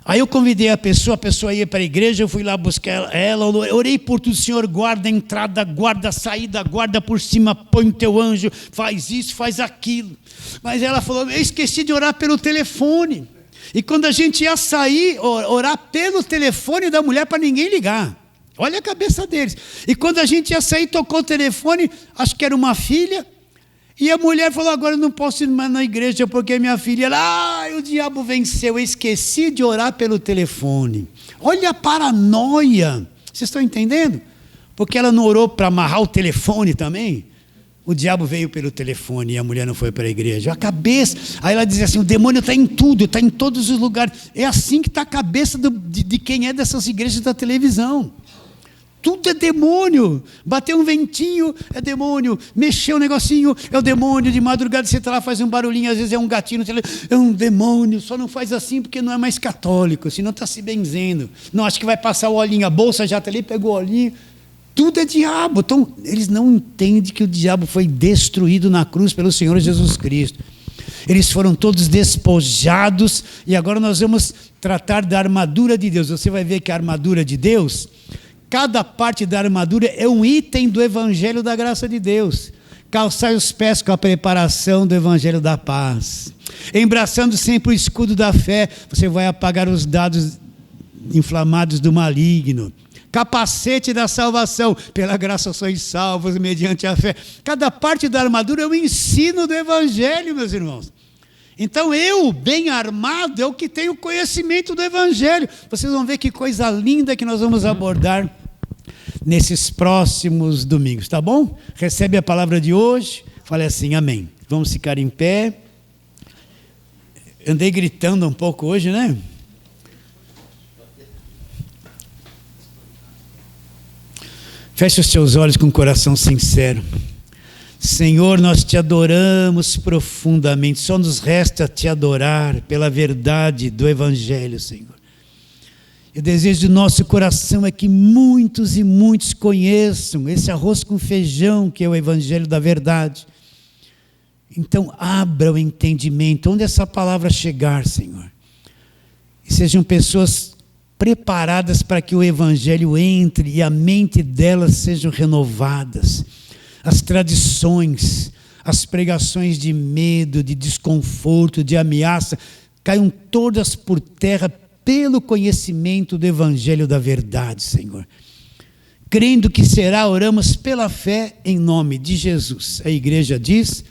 aí eu convidei a pessoa ia para a igreja, eu fui lá buscar ela, orei por tudo, Senhor, guarda a entrada, guarda a saída, guarda por cima, põe o teu anjo, faz isso, faz aquilo. Mas ela falou, eu esqueci de orar pelo telefone. E quando a gente ia sair, orar pelo telefone da mulher para ninguém ligar. Olha a cabeça deles. E quando a gente ia sair, tocou o telefone, acho que era uma filha, e a mulher falou, agora eu não posso ir mais na igreja porque minha filha, o diabo venceu, eu esqueci de orar pelo telefone. Olha a paranoia, vocês estão entendendo? Porque ela não orou para amarrar o telefone também. O diabo veio pelo telefone e a mulher não foi para a igreja. A cabeça, aí ela dizia assim, o demônio está em tudo, está em todos os lugares. É assim que está a cabeça de quem é dessas igrejas da televisão. Tudo é demônio. Bateu um ventinho, é demônio. Mexeu um negocinho, é o demônio. De madrugada você está lá, faz um barulhinho, às vezes é um gatinho, é um demônio. Só não faz assim porque não é mais católico, senão está se benzendo. Não, acho que vai passar o olhinho, a bolsa já está ali, pegou o olhinho. Tudo é diabo. Então, eles não entendem que o diabo foi destruído na cruz pelo Senhor Jesus Cristo. Eles foram todos despojados e agora nós vamos tratar da armadura de Deus. Você vai ver que a armadura de Deus, cada parte da armadura é um item do evangelho da graça de Deus. Calçai os pés com a preparação do evangelho da paz. Embraçando sempre o escudo da fé, você vai apagar os dados inflamados do maligno. Capacete da salvação, pela graça sois salvos mediante a fé. Cada parte da armadura é o ensino do evangelho, meus irmãos. Então eu, bem armado, é o que tenho conhecimento do evangelho. Vocês vão ver que coisa linda que nós vamos abordar nesses próximos domingos, tá bom? Recebe a palavra de hoje, fale assim, amém. Vamos ficar em pé. Andei gritando um pouco hoje, né? Feche os seus olhos com o coração sincero. Senhor, nós te adoramos profundamente. Só nos resta te adorar pela verdade do evangelho, Senhor. O desejo do nosso coração é que muitos e muitos conheçam esse arroz com feijão que é o evangelho da verdade. Então abra o entendimento, onde essa palavra chegar, Senhor. E sejam pessoas preparadas para que o evangelho entre e a mente delas sejam renovadas. As tradições, as pregações de medo, de desconforto, de ameaça, caiam todas por terra pelo conhecimento do evangelho da verdade, Senhor. Crendo que será, oramos pela fé em nome de Jesus. A igreja diz...